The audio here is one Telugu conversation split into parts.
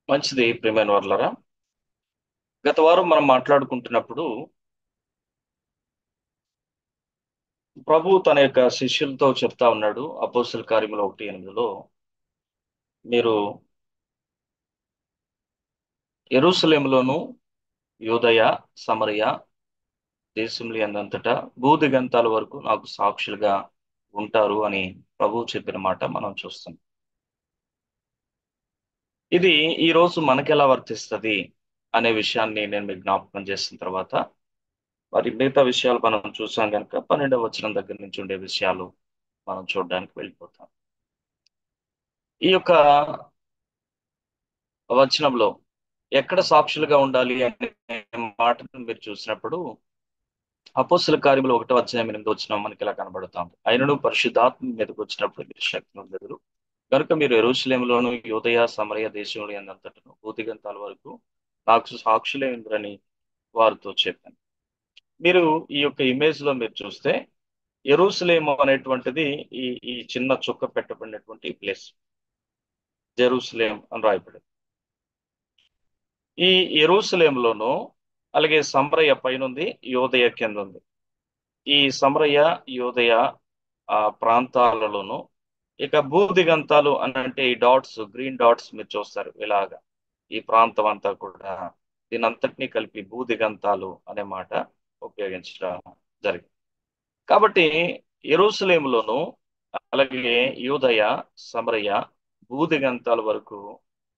మంచిది ప్రియమైన వర్లరా. గత వారం మనం మాట్లాడుకుంటున్నప్పుడు ప్రభు తన యొక్క శిష్యులతో చెప్తా ఉన్నాడు. అపోస్తల కార్యములు 1:8 మీరు యెరూషలేములోను యూదయ సమరయ దేశములు అందంతటా భూదిగంతాల వరకు నాకు సాక్షులుగా ఉంటారు అని ప్రభువు చెప్పిన మాట మనం చూస్తాం. ఇది ఈ రోజు మనకెలా వర్తిస్తుంది అనే విషయాన్ని నేను మీకు జ్ఞాపకం చేసిన తర్వాత మరి మిగతా విషయాలు మనం చూసాం కనుక 12వ వచనం దగ్గర నుంచి ఉండే విషయాలు మనం చూడడానికి వెళ్ళిపోతాం. ఈ యొక్క వచనంలో ఎక్కడ సాక్షులుగా ఉండాలి అనే మాటను మీరు చూసినప్పుడు అపోస్తల కార్యములు 1:8 మనకి ఇలా కనబడుతుంది. ఆయనను పరిశుద్ధాత్మ మీదకి వచ్చినప్పుడు మీరు శక్తి ఉండదు కనుక మీరు యెరూషలేములోను యూదయ సమరయ దేశంలో అంతటను భూదిగంతాల వరకు నాకు సాక్షులే ఉందని వారితో చెప్పాను. మీరు ఈ యొక్క ఇమేజ్ లో మీరు చూస్తే యెరూషలేము అనేటువంటిది ఈ ఈ చిన్న చుక్క పెట్టబడినటువంటి ప్లేస్ జెరూసలేం అని రాయబడింది. ఈ యెరూషలేములోను అలాగే సమరయ పైనుంది, యోదయ కింద ఉంది. ఈ సమరయ యోదయ ప్రాంతాలలోను ఇక భూదిగంతాలు అని అంటే ఈ డాట్స్ గ్రీన్ డాట్స్ మీరు చూస్తారు ఇలాగా ఈ ప్రాంతం అంతా కూడా దీనంతటినీ కలిపి భూదిగంతాలు అనే మాట ఉపయోగించడం జరిగింది. కాబట్టి యెరూషలేములోను అలాగే యూదయ సమరయ భూదిగంతాల వరకు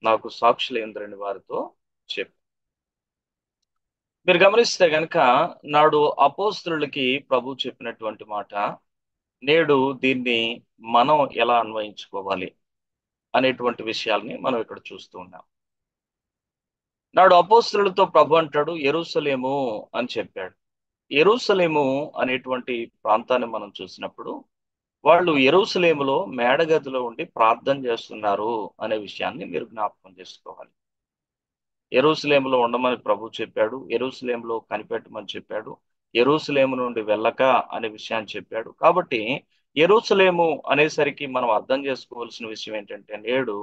నాకు సాక్షులేంద్రని వారితో చెప్పు. మీరు గమనిస్తే గనక నాడు అపోస్తలులకి ప్రభు చెప్పినటువంటి మాట నేడు దీన్ని మనం ఎలా అన్వయించుకోవాలి అనేటువంటి విషయాల్ని మనం ఇక్కడ చూస్తూ ఉన్నాం. నాడు అపోస్తలులతో ప్రభు అంటాడు యెరూషలేము అని చెప్పాడు. యెరూషలేము అనేటువంటి ప్రాంతాన్ని మనం చూసినప్పుడు వాళ్ళు యెరూషలేములో మేడగదిలో ఉండి ప్రార్థన చేస్తున్నారు అనే విషయాన్ని మీరు జ్ఞాపకం చేసుకోవాలి. యెరూషలేములో ఉండమని ప్రభు చెప్పాడు, యెరూషలేములో కనిపెట్టమని చెప్పాడు, యెరూషలేము నుండి వెళ్ళక అనే విషయాన్ని చెప్పాడు. కాబట్టి యెరూషలేము అనేసరికి మనం అర్థం చేసుకోవాల్సిన విషయం ఏంటంటే నేడు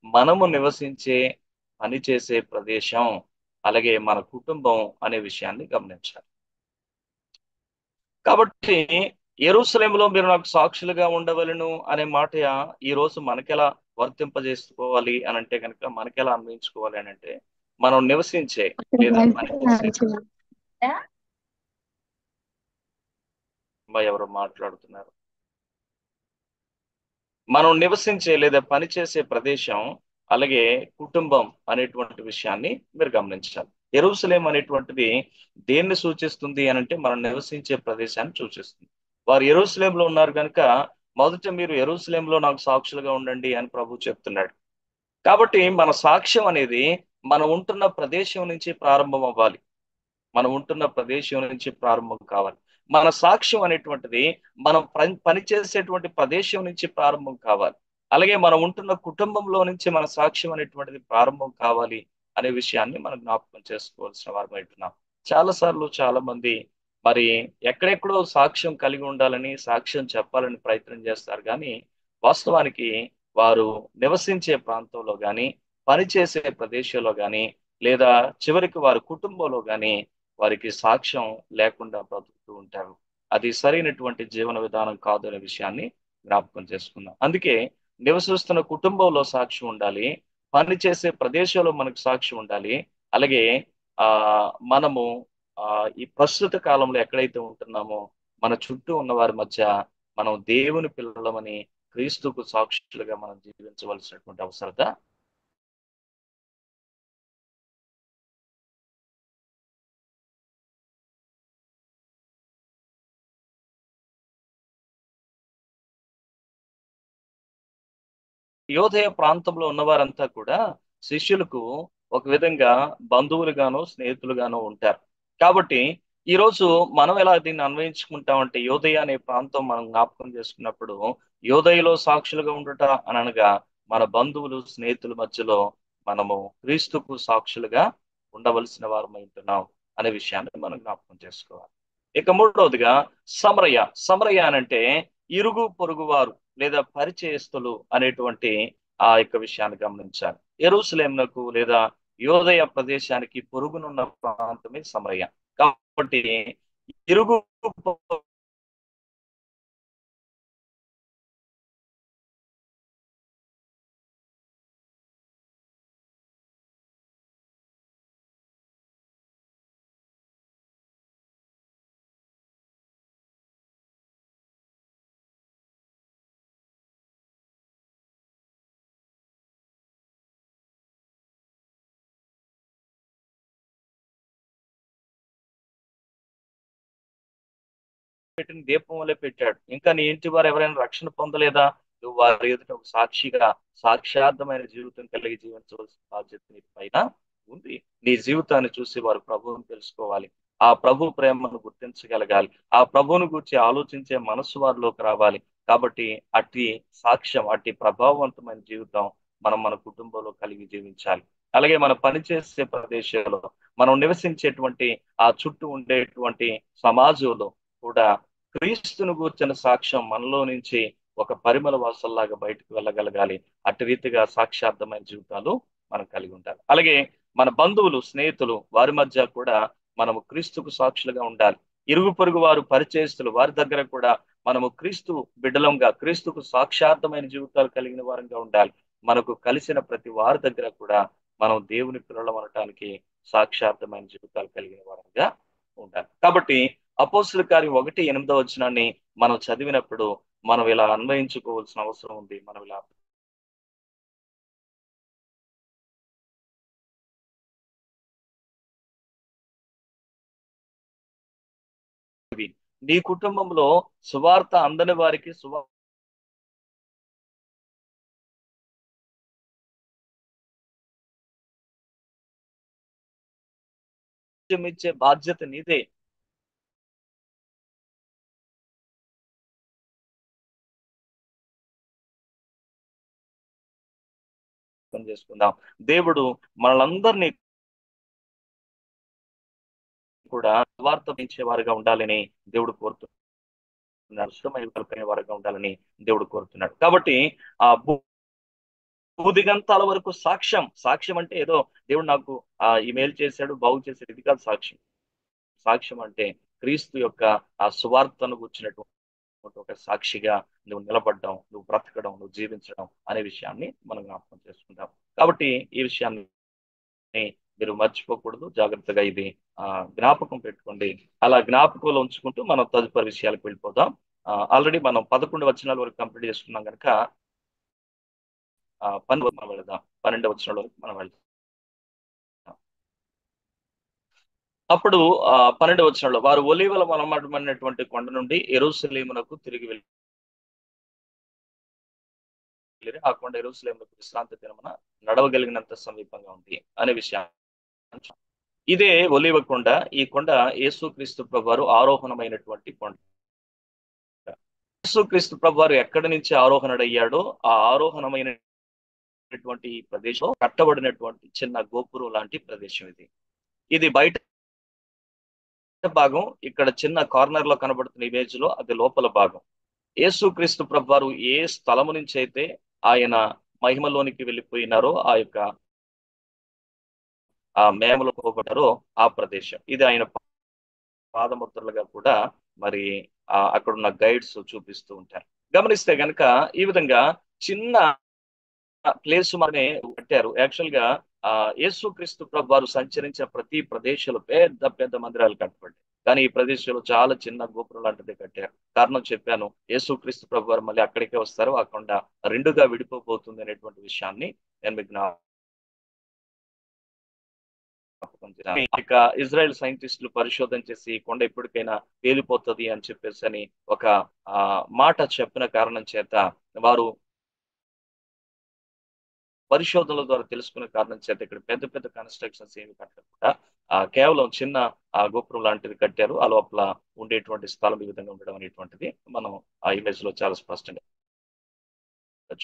మనము నివసించే పనిచేసే ప్రదేశం అలాగే మన కుటుంబం అనే విషయాన్ని గమనించాలి. కాబట్టి యెరూషలేములో మీరు నాకు సాక్షులుగా ఉండవలను అనే మాట ఈ రోజు మనకెలా వర్తింపజేసుకోవాలి అని అంటే కనుక మనకెలా అన్వయించుకోవాలి అని అంటే మనం నివసించే లేదా పనిచేసే ఎవరు మాట్లాడుతున్నారు మనం నివసించే లేదా పనిచేసే ప్రదేశం అలాగే కుటుంబం అనేటువంటి విషయాన్ని మీరు గమనించాలి. యెరూషలేం అనేటువంటిది దేన్ని సూచిస్తుంది అని అంటే మనం నివసించే ప్రదేశాన్ని సూచిస్తుంది. వారు యెరూషలేంలో ఉన్నారు కనుక మొదట మీరు యెరూషలేంలో నాకు సాక్షులుగా ఉండండి అని ప్రభు చెప్తున్నాడు. కాబట్టి మన సాక్ష్యం అనేది మనం ఉంటున్న ప్రదేశం నుంచి ప్రారంభం అవ్వాలి. మనం ఉంటున్న ప్రదేశం నుంచి ప్రారంభం కావాలి. మన సాక్ష్యం అనేటువంటిది మనం పనిచేసేటువంటి ప్రదేశం నుంచి ప్రారంభం కావాలి. అలాగే మనం ఉంటున్న కుటుంబంలో నుంచి మన సాక్ష్యం అనేటువంటిది ప్రారంభం కావాలి అనే విషయాన్ని మనం జ్ఞాపకం చేసుకోవాల్సిన వారం అంటున్నాం. చాలా సార్లు చాలా మంది మరి ఎక్కడెక్కడో సాక్ష్యం కలిగి ఉండాలని సాక్ష్యం చెప్పాలని ప్రయత్నం చేస్తారు కానీ వాస్తవానికి వారు నివసించే ప్రాంతంలో కానీ పనిచేసే ప్రదేశంలో కానీ లేదా చివరికి వారి కుటుంబంలో కానీ వారికి సాక్ష్యం లేకుండా బ్రతుకుతూ ఉంటారు. అది సరైనటువంటి జీవన విధానం కాదు అనే విషయాన్ని జ్ఞాపకం చేసుకుందాం. అందుకే నివసిస్తున్న కుటుంబంలో సాక్ష్యం ఉండాలి, పని చేసే ప్రదేశంలో మనకు సాక్ష్యం ఉండాలి. అలాగే ఆ మనము ఈ ప్రస్తుత కాలంలో ఎక్కడైతే ఉంటున్నామో మన చుట్టూ ఉన్న వారి మధ్య మనం దేవుని పిల్లలమని క్రీస్తుకు సాక్షులుగా మనం జీవించవలసినటువంటి అవసరత యోదయ ప్రాంతంలో ఉన్నవారంతా కూడా శిష్యులకు ఒక విధంగా బంధువులుగాను స్నేహితులుగాను ఉంటారు. కాబట్టి ఈ రోజు మనం ఎలా దీన్ని అన్వయించుకుంటామంటే యోదయ అనే ప్రాంతం మనం జ్ఞాపకం చేసుకున్నప్పుడు యోదయలో సాక్షులుగా ఉండట అని అనగా మన బంధువులు స్నేహితుల మధ్యలో మనము క్రీస్తుకు సాక్షులుగా ఉండవలసిన వారమై ఉంటున్నాం అనే విషయాన్ని మనం జ్ఞాపకం చేసుకోవాలి. ఇక మూడవదిగా సమరయ. సమరయ అనంటే ఇరుగు పొరుగు వారు లేదా పరిచయస్తులు అనేటువంటి ఆ యొక్క విషయాన్ని గమనించాలి. యెరూషలేమునకు లేదా యోదయ ప్రదేశానికి పొరుగునున్న ప్రాంతమే సమరయ. కాబట్టి ఇరుగు పెట్టిన దీపం వల్లే పెట్టాడు. ఇంకా నీ ఇంటి వారు ఎవరైనా రక్షణ పొందలేదా? నువ్వు వారి ఎదుట ఒక సాక్షిగా సాక్ష్యార్థమైన జీవితం కలిగి జీవించవలసిన బాధ్యత నీ పైన ఉంది. నీ జీవితాన్ని చూసి వారు ప్రభువుని తెలుసుకోవాలి. ఆ ప్రభు ప్రేమను గుర్తించగలగాలి. ఆ ప్రభువును గురించి ఆలోచించే మనస్సు వారిలోకి రావాలి. కాబట్టి అట్టి సాక్ష్యం, అట్టి ప్రభావవంతమైన జీవితం మనం మన కుటుంబంలో కలిగి జీవించాలి. అలాగే మన పనిచేసే ప్రదేశంలో, మనం నివసించేటువంటి ఆ చుట్టూ ఉండేటువంటి సమాజంలో కూడా క్రీస్తును గూర్చిన సాక్ష్యం మనలో నుంచి ఒక పరిమళ వాసనలాగా బయటకు వెళ్ళగలగాలి. అటు రీతిగా సాక్ష్యార్థమైన జీవితాలు మనం కలిగి ఉండాలి. అలాగే మన బంధువులు, స్నేహితులు వారి మధ్య కూడా మనము క్రీస్తుకు సాక్షులుగా ఉండాలి. ఇరుగు పొరుగు వారు, పరిచయస్తులు వారి దగ్గర కూడా మనము క్రీస్తు బిడ్డలంగా, క్రీస్తుకు సాక్షార్థమైన జీవితాలు కలిగిన వారంగా ఉండాలి. మనకు కలిసిన ప్రతి వారి దగ్గర కూడా మనం దేవుని పిల్లలు అనటానికి సాక్షార్థమైన జీవితాలు కలిగిన వారంగా ఉండాలి. కాబట్టి అపోస్తుల కార్యం 1:8 మనం చదివినప్పుడు మనం ఇలా అన్వయించుకోవాల్సిన అవసరం ఉంది. మనం ఇలా నీ కుటుంబంలో సువార్త అందని వారికి సువార్త ఇచ్చే బాధ్యత నీదే. చేసుకుందాం. దేవుడు మనలందరినీ కూడా సువార్త పెంచే వారుగా ఉండాలని దేవుడు కోరుతున్నాడు. ఇష్టమైన కలిపే వారుగా ఉండాలని దేవుడు కోరుతున్నాడు. కాబట్టి ఆ భూదిగంతాల వరకు సాక్ష్యం, సాక్ష్యం అంటే ఏదో దేవుడు నాకు ఇమెయిల్ చేశాడు, బాగు చేశాడు, ఇది కాదు సాక్ష్యం. సాక్ష్యం అంటే క్రీస్తు యొక్క ఆ సువార్తను కూర్చున్నటువంటి ఒక సాక్షిగా నువ్వు నిలబడడం, నువ్వు బ్రతకడం, నువ్వు జీవించడం అనే విషయాన్ని మనం జ్ఞాపకం చేసుకుంటాం. కాబట్టి ఈ విషయాన్ని మీరు మర్చిపోకూడదు. జాగ్రత్తగా ఇది జ్ఞాపకం పెట్టుకోండి. అలా జ్ఞాపకంలో ఉంచుకుంటూ మనం తదుపరి విషయాలకు వెళ్ళిపోదాం. ఆల్రెడీ మనం 11 వచనాల వరకు కంప్లీట్ చేసుకున్నాం కనుక 12 మనం వెళదాం. 12 వచనాల వరకు మనం వెళ్దాం. అప్పుడు 12 వచనంలో వారు ఒలీవల మనమడమైనటువంటి కొండ నుండి యెరూషలేమునకు తిరిగి వెళ్ళి, ఆ కొండ యెరూషలేమునకు విశ్రాంతి దినమున నడవగలిగినంత సమీపంగా ఉంది అనే విషయాన్ని. ఇదే ఒలీవ కొండ. ఈ కొండ యేసుక్రీస్తు ప్రభువారు ఆరోహణమైనటువంటి కొండ. యేసుక్రీస్తు ప్రభువారు ఎక్కడి నుంచి ఆరోహణుడయ్యాడో ఆ ఆరోహణమైనటువంటి ప్రదేశం కట్టబడినటువంటి చిన్న గోపురం లాంటి ప్రదేశం ఇది. ఇది బయట భాగం. ఇక్కడ చిన్న కార్నర్ లో కనబడుతున్న ఇమేజ్ లో అది లోపల భాగం. యేసుక్రీస్తు ప్రభువారు ఏ స్థలము నుంచి అయితే ఆయన మహిమలోనికి వెళ్ళిపోయినారో, ఆ యొక్క మేమలో పోగొట్టారో ఆ ప్రదేశం ఇది. ఆయన పాదముద్రలుగా కూడా మరి అక్కడున్న గైడ్స్ చూపిస్తూ ఉంటారు. గమనిస్తే గనక ఈ విధంగా చిన్న ప్లేస్ మనమే కట్టారు. యాక్చువల్ గా యేసుక్రీస్తు ప్రభు వారు సంచరించిన ప్రతి ప్రదేశంలో పెద్ద పెద్ద మందిరాలు కట్టబడ్డాయి. కానీ ఈ ప్రదేశంలో చాలా చిన్న గోపురం లాంటిది కట్టారు. కారణం చెప్పాను, యేసుక్రీస్తు ప్రభు వారు మళ్ళీ అక్కడికే వస్తారు, ఆ కొండ రెండుగా విడిపోబోతుంది అనేటువంటి విషయాన్ని నేను మీకు ఇక ఇజ్రాయెల్ సైంటిస్టులు పరిశోధన చేసి కొండ ఎప్పటికైనా పేలిపోతుంది అని చెప్పేసి అని ఒక మాట చెప్పిన కారణం చేత, వారు పరిశోధనల ద్వారా తెలుసుకునే కారణం చేత ఇక్కడ పెద్ద పెద్ద కన్స్ట్రక్షన్స్ ఏమి కట్టకుండా కేవలం చిన్న గోపురం లాంటిది కట్టారు. ఆ లోపల ఉండేటువంటి స్థలం ఈ విధంగా ఉండడం అనేటువంటిది మనం ఆ ఇమేజ్ లో చాలా స్పష్టంగా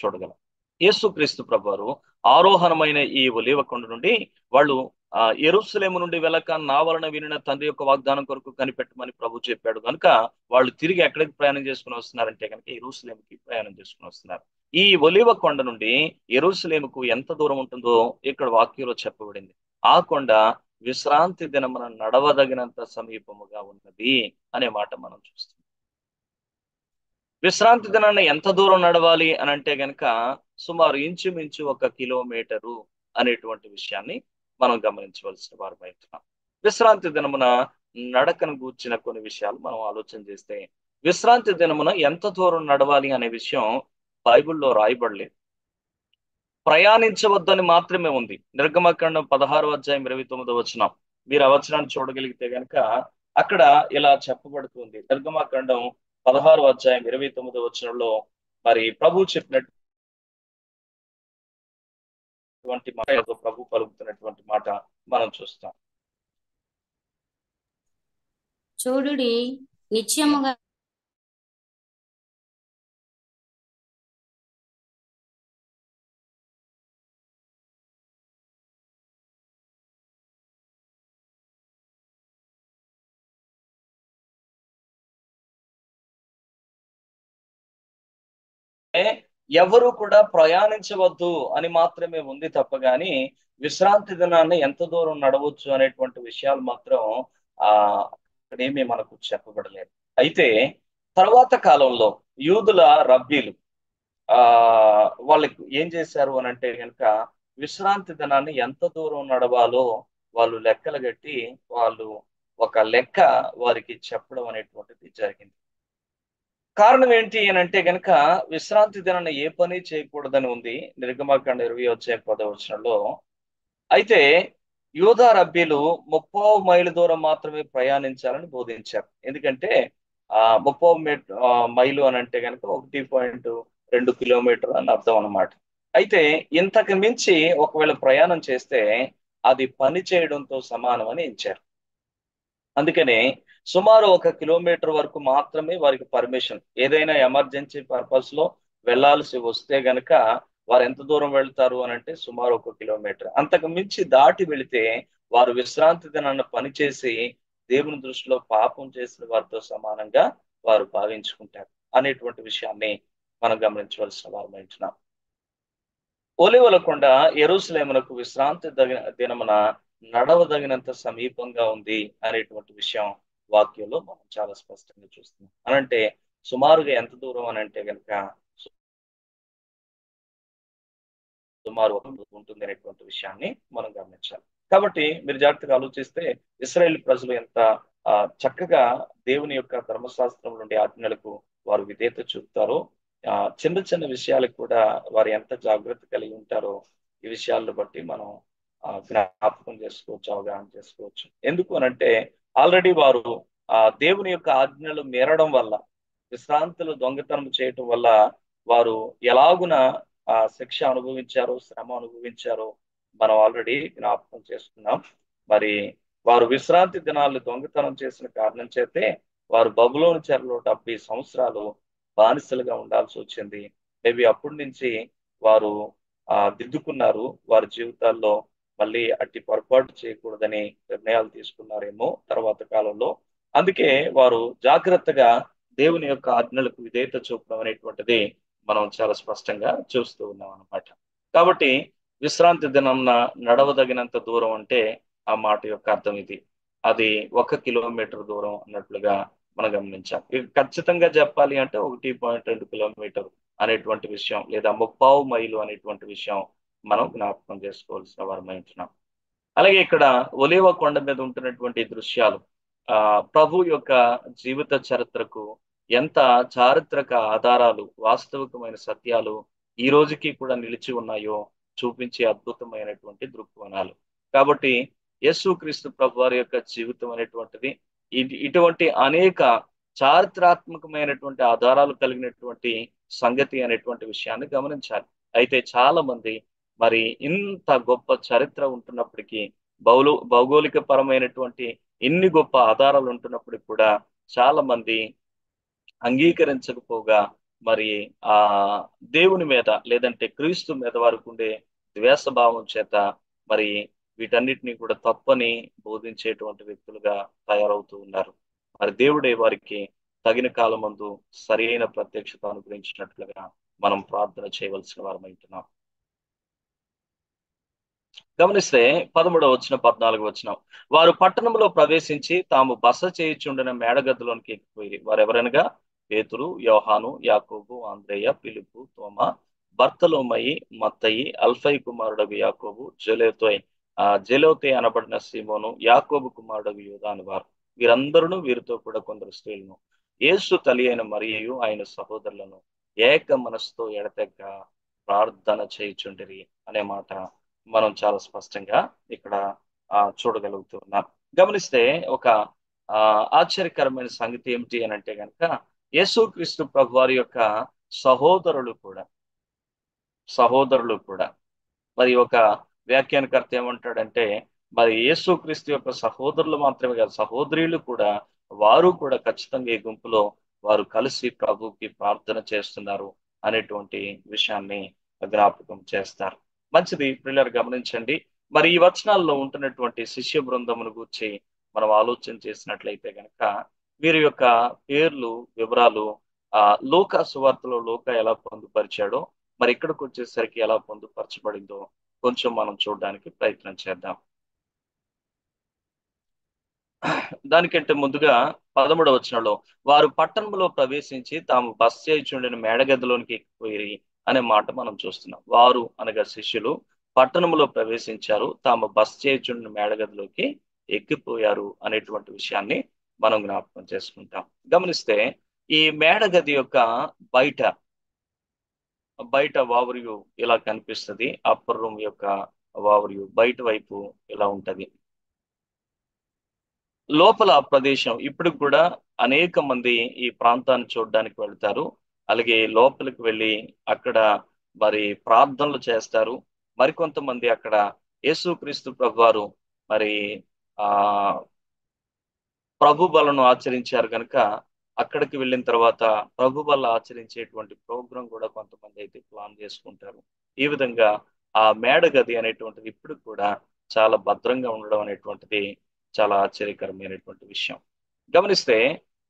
చూడగలం. యేసుక్రీస్తు ప్రభువారు ఆరోహణమైన ఈ ఒలీవ కొండ నుండి వాళ్ళు యెరూషలేము నుండి వెళ్ళక నా వలన వినిన తండ్రి యొక్క వాగ్దానం కొరకు కనిపెట్టమని ప్రభు చెప్పాడు కనుక వాళ్ళు తిరిగి ఎక్కడికి ప్రయాణం చేసుకుని వస్తున్నారంటే కనుక యెరూషలేముకి ప్రయాణం చేసుకుని వస్తున్నారు. ఈ ఒలీవ కొండ నుండి యెరూషలేముకు ఎంత దూరం ఉంటుందో ఇక్కడ వాక్యంలో చెప్పబడింది. ఆ కొండ విశ్రాంతి దినమున నడవదగినంత సమీపముగా ఉన్నది అనే మాట మనం చూస్తాం. విశ్రాంతి దినాన్ని ఎంత దూరం నడవాలి అని అంటే గనక సుమారు ఇంచుమించు 1 కిలోమీటరు అనేటువంటి విషయాన్ని మనం గమనించవలసిన వారమై ఉంటున్నాం. విశ్రాంతి దినమున నడకను గూర్చిన కొన్ని విషయాలు మనం ఆలోచన చేస్తే, విశ్రాంతి దినమున ఎంత దూరం నడవాలి అనే విషయం బైబిల్లో రాయబడలేదు. ప్రయాణించవద్దని మాత్రమే ఉంది. నిర్గమకాండం 16 అధ్యాయం 29 వచనం. మీరు ఆ వచనాన్ని చూడగలిగితే గనక అక్కడ ఇలా చెప్పబడుతుంది. నిర్గమకాండం 16 అధ్యాయం 29 వచనంలో మరి ప్రభు చెప్పినటువంటి మాటతో ప్రభు పలుకుతున్నటువంటి మాట మనం చూస్తాం. చూడుడి, నిత్యముగా ఎవరు కూడా ప్రయాణించవద్దు అని మాత్రమే ఉంది తప్ప గాని విశ్రాంతి దినాన్ని ఎంత దూరం నడవచ్చు అనేటువంటి విషయాలు మాత్రం ఆ అక్కడేమీ మనకు చెప్పబడలేదు. అయితే తర్వాత కాలంలో యూదుల రబ్బీలు ఆ వాళ్ళకి ఏం చేశారు అని అంటే కనుక విశ్రాంతి దినాన్ని ఎంత దూరం నడవాలో వాళ్ళు లెక్కలు కట్టి వాళ్ళు ఒక లెక్క వారికి చెప్పడం అనేటువంటిది జరిగింది. కారణం ఏంటి అని అంటే గనక విశ్రాంతి దినాన్ని ఏ పని చేయకూడదని ఉంది నిర్గమాకాండ 20 అధ్యాయం 10 వచనంలో. అయితే యూదా రబ్బీలు 30 మైలు దూరం మాత్రమే ప్రయాణించాలని బోధించారు. ఎందుకంటే 30 మైలు అని అంటే గనక 1.2 కిలోమీటర్ అని అర్థం అన్నమాట. అయితే ఇంతకు మించి ఒకవేళ ప్రయాణం చేస్తే అది పని చేయడంతో సమానం అని ఇచ్చారు. అందుకనే సుమారు 1 కిలోమీటర్ వరకు మాత్రమే వారికి పర్మిషన్. ఏదైనా ఎమర్జెన్సీ పర్పస్ లో వెళ్ళాల్సి వస్తే గనక వారు ఎంత దూరం వెళ్తారు అని అంటే సుమారు 1 కిలోమీటర్. అంతకు మించి దాటి వెళితే వారు విశ్రాంతి దినాన్ని పనిచేసి దేవుని దృష్టిలో పాపం చేసిన వారితో సమానంగా వారు భావించుకుంటారు అనేటువంటి విషయాన్ని మనం గమనించవలసిన వారు ఉంటున్నాం. ఒలీవల కొండ యెరూషలేమునకు విశ్రాంతి దినమున నడవదగినంత సమీపంగా ఉంది అనేటువంటి విషయం వాక్యంలో మనం చాలా స్పష్టంగా చూస్తున్నాం. అనంటే సుమారుగా ఎంత దూరం అని అంటే కనుక సుమారు ఉంటుంది అనేటువంటి విషయాన్ని మనం గమనించాలి. కాబట్టి మీరు జాగ్రత్తగా ఆలోచిస్తే ఇశ్రాయేల్ ప్రజలు ఎంత చక్కగా దేవుని యొక్క ధర్మశాస్త్రం నుండి ఆజ్ఞలకు వారు విధేయత చూపుతారో, చిన్న చిన్న విషయాలకు కూడా వారు ఎంత జాగ్రత్త కలిగి ఉంటారో ఈ విషయాలను బట్టి మనం జ్ఞాపకం చేసుకోవచ్చు, అవగాహన చేసుకోవచ్చు. ఎందుకు అనంటే ఆల్రెడీ వారు దేవుని యొక్క ఆజ్ఞలు మీరడం వల్ల, విశ్రాంతులు దొంగతనం చేయటం వల్ల వారు ఎలాగున శిక్ష అనుభవించారో, శ్రమ అనుభవించారో మనం ఆల్రెడీ జ్ఞాపకం చేసుకున్నాం. మరి వారు విశ్రాంతి దినాలు దొంగతనం చేసిన కారణం చేతే వారు బబులోను చెరలో 70 సంవత్సరాలు బానిసలుగా ఉండాల్సి వచ్చింది. మేబీ అప్పటి నుంచి వారు దిద్దుకున్నారు. వారి జీవితాల్లో మళ్ళీ అట్టి పొరపాటు చేయకూడదని నిర్ణయాలు తీసుకున్నారేమో తర్వాత కాలంలో. అందుకే వారు జాగ్రత్తగా దేవుని యొక్క ఆజ్ఞలకు విధేయత చూపడం అనేటువంటిది మనం చాలా స్పష్టంగా చూస్తూ ఉన్నాం అన్నమాట. కాబట్టి విశ్రాంతి దినంన నడవదగినంత దూరం అంటే ఆ మాట యొక్క అర్థం ఇది. అది 1 కిలోమీటర్ దూరం అన్నట్లుగా మనం గమనించాం. ఇక ఖచ్చితంగా చెప్పాలి అంటే 1.2 కిలోమీటర్ అనేటువంటి విషయం, లేదా 30 మైలు అనేటువంటి విషయం మనం జ్ఞాపకం చేసుకోవాల్సిన వారమై ఉంటున్నాం. అలాగే ఇక్కడ ఒలీవ కొండ మీద ఉంటున్నటువంటి దృశ్యాలు ప్రభు యొక్క జీవిత చరిత్రకు ఎంత చారిత్రక ఆధారాలు, వాస్తవికమైన సత్యాలు ఈ రోజుకి కూడా నిలిచి ఉన్నాయో చూపించే అద్భుతమైనటువంటి దృక్కోణాలు. కాబట్టి యేసుక్రీస్తు ప్రభు వారి యొక్క జీవితం అనేటువంటిది ఇటువంటి అనేక చారిత్రాత్మకమైనటువంటి ఆధారాలు కలిగినటువంటి సంగతి అనేటువంటి విషయాన్ని గమనించాలి. అయితే చాలా మంది మరి ఇంత గొప్ప చరిత్ర ఉంటున్నప్పటికీ, భౌగోళిక పరమైనటువంటి ఇన్ని గొప్ప ఆధారాలు ఉంటున్నప్పటికీ కూడా చాలా మంది అంగీకరించకపోగా మరి ఆ దేవుని మీద, లేదంటే క్రీస్తు మీద వారికి ఉండే ద్వేష భావం చేత మరి వీటన్నిటిని కూడా తప్పని బోధించేటువంటి వ్యక్తులుగా తయారవుతూ ఉన్నారు. మరి దేవుడే వారికి తగిన కాలమందు సరి అయిన ప్రత్యక్షత అనుగ్రహించినట్లుగా మనం ప్రార్థన చేయవలసిన వారమైంటున్నాం. గమనిస్తే 13వ వచనం 14వ వచనం, వారు పట్టణంలో ప్రవేశించి తాము బస చేయుచుండిన మేడగదిలోనికి ఎక్కిపోయి వారు ఎవరనగా పేతురు, యోహాను, యాకోబు, ఆంద్రేయ, పిలుపు, తోమ, బర్తలోమయి, మత్తయి, అల్ఫై కుమారుడగు యాకోబు, జెలోతే అనబడిన సీమోను, యాకోబు కుమారుడగు యూదా అని వారు. వీరందరూ వీరితో కూడా కొందరు స్త్రీలను యేసు తల్లి అయిన మరియయు ఆయన సహోదరులను ఏక మనసుతో ఎడతెగక ప్రార్థన చేయుచుండిరి అనే మాట మనం చాలా స్పష్టంగా ఇక్కడ చూడగలుగుతున్నాం. గమనిస్తే ఒక ఆశ్చర్యకరమైన సంగతి ఏమిటి అని అంటే కనుక యేసుక్రీస్తు ప్రభు వారి యొక్క సహోదరులు కూడా మరి ఒక వ్యాఖ్యానకర్త ఏమంటాడంటే మరి యేసుక్రీస్తు యొక్క సహోదరులు మాత్రమే కాదు, సహోదరులు కూడా, వారు కూడా ఖచ్చితంగా ఈ గుంపులో వారు కలిసి ప్రభుకి ప్రార్థన చేస్తున్నారు అనేటువంటి విషయాన్ని జ్ఞాపకం చేస్తారు. మంచిది పిల్లలు, గమనించండి. మరి ఈ వచనాల్లో ఉంటున్నటువంటి శిష్య బృందమును గురించి మనం ఆలోచన చేసినట్లయితే కనుక వీరి యొక్క పేర్లు, వివరాలు లూకా సువార్తలో లూకా ఎలా పొందుపరిచాడో మరి ఇక్కడికి వచ్చేసరికి ఎలా పొందుపరచబడిందో కొంచెం మనం చూడడానికి ప్రయత్నం చేద్దాం. దానికంటే ముందుగా 13వ వచనంలో వారు పట్టణంలో ప్రవేశించి తాము బస చేయుచుండిన మేడగదిలోనికి ఎక్కిపోయి అనే మాట మనం చూస్తున్నాం. వారు అనగా శిష్యులు పట్టణంలో ప్రవేశించారు, తాము బస చేయుచుండిన మేడగదిలోకి ఎక్కిపోయారు అనేటువంటి విషయాన్ని మనం జ్ఞాపకం చేసుకుంటాం. గమనిస్తే ఈ మేడగది యొక్క బయట వావరియు ఇలా కనిపిస్తుంది. అప్పర్ రూమ్ యొక్క వావరియు బయట వైపు ఇలా ఉంటది. లోపల ప్రదేశం ఇప్పుడు కూడా అనేక మంది ఈ ప్రాంతాన్ని చూడడానికి వెళ్తారు. అలాగే లోపలికి వెళ్ళి అక్కడ మరి ప్రార్థనలు చేస్తారు. మరికొంతమంది అక్కడ యేసుక్రీస్తు ప్రభువారు మరి ఆ ప్రభు బలను ఆచరించారు కనుక అక్కడికి వెళ్ళిన తర్వాత ప్రభు బల ఆచరించేటువంటి ప్రోగ్రాం కూడా కొంతమంది అయితే ప్లాన్ చేసుకుంటారు. ఈ విధంగా ఆ మేడగది అనేటువంటిది ఇప్పుడు కూడా చాలా భద్రంగా ఉండడం అనేటువంటిది చాలా ఆశ్చర్యకరమైనటువంటి విషయం. గమనిస్తే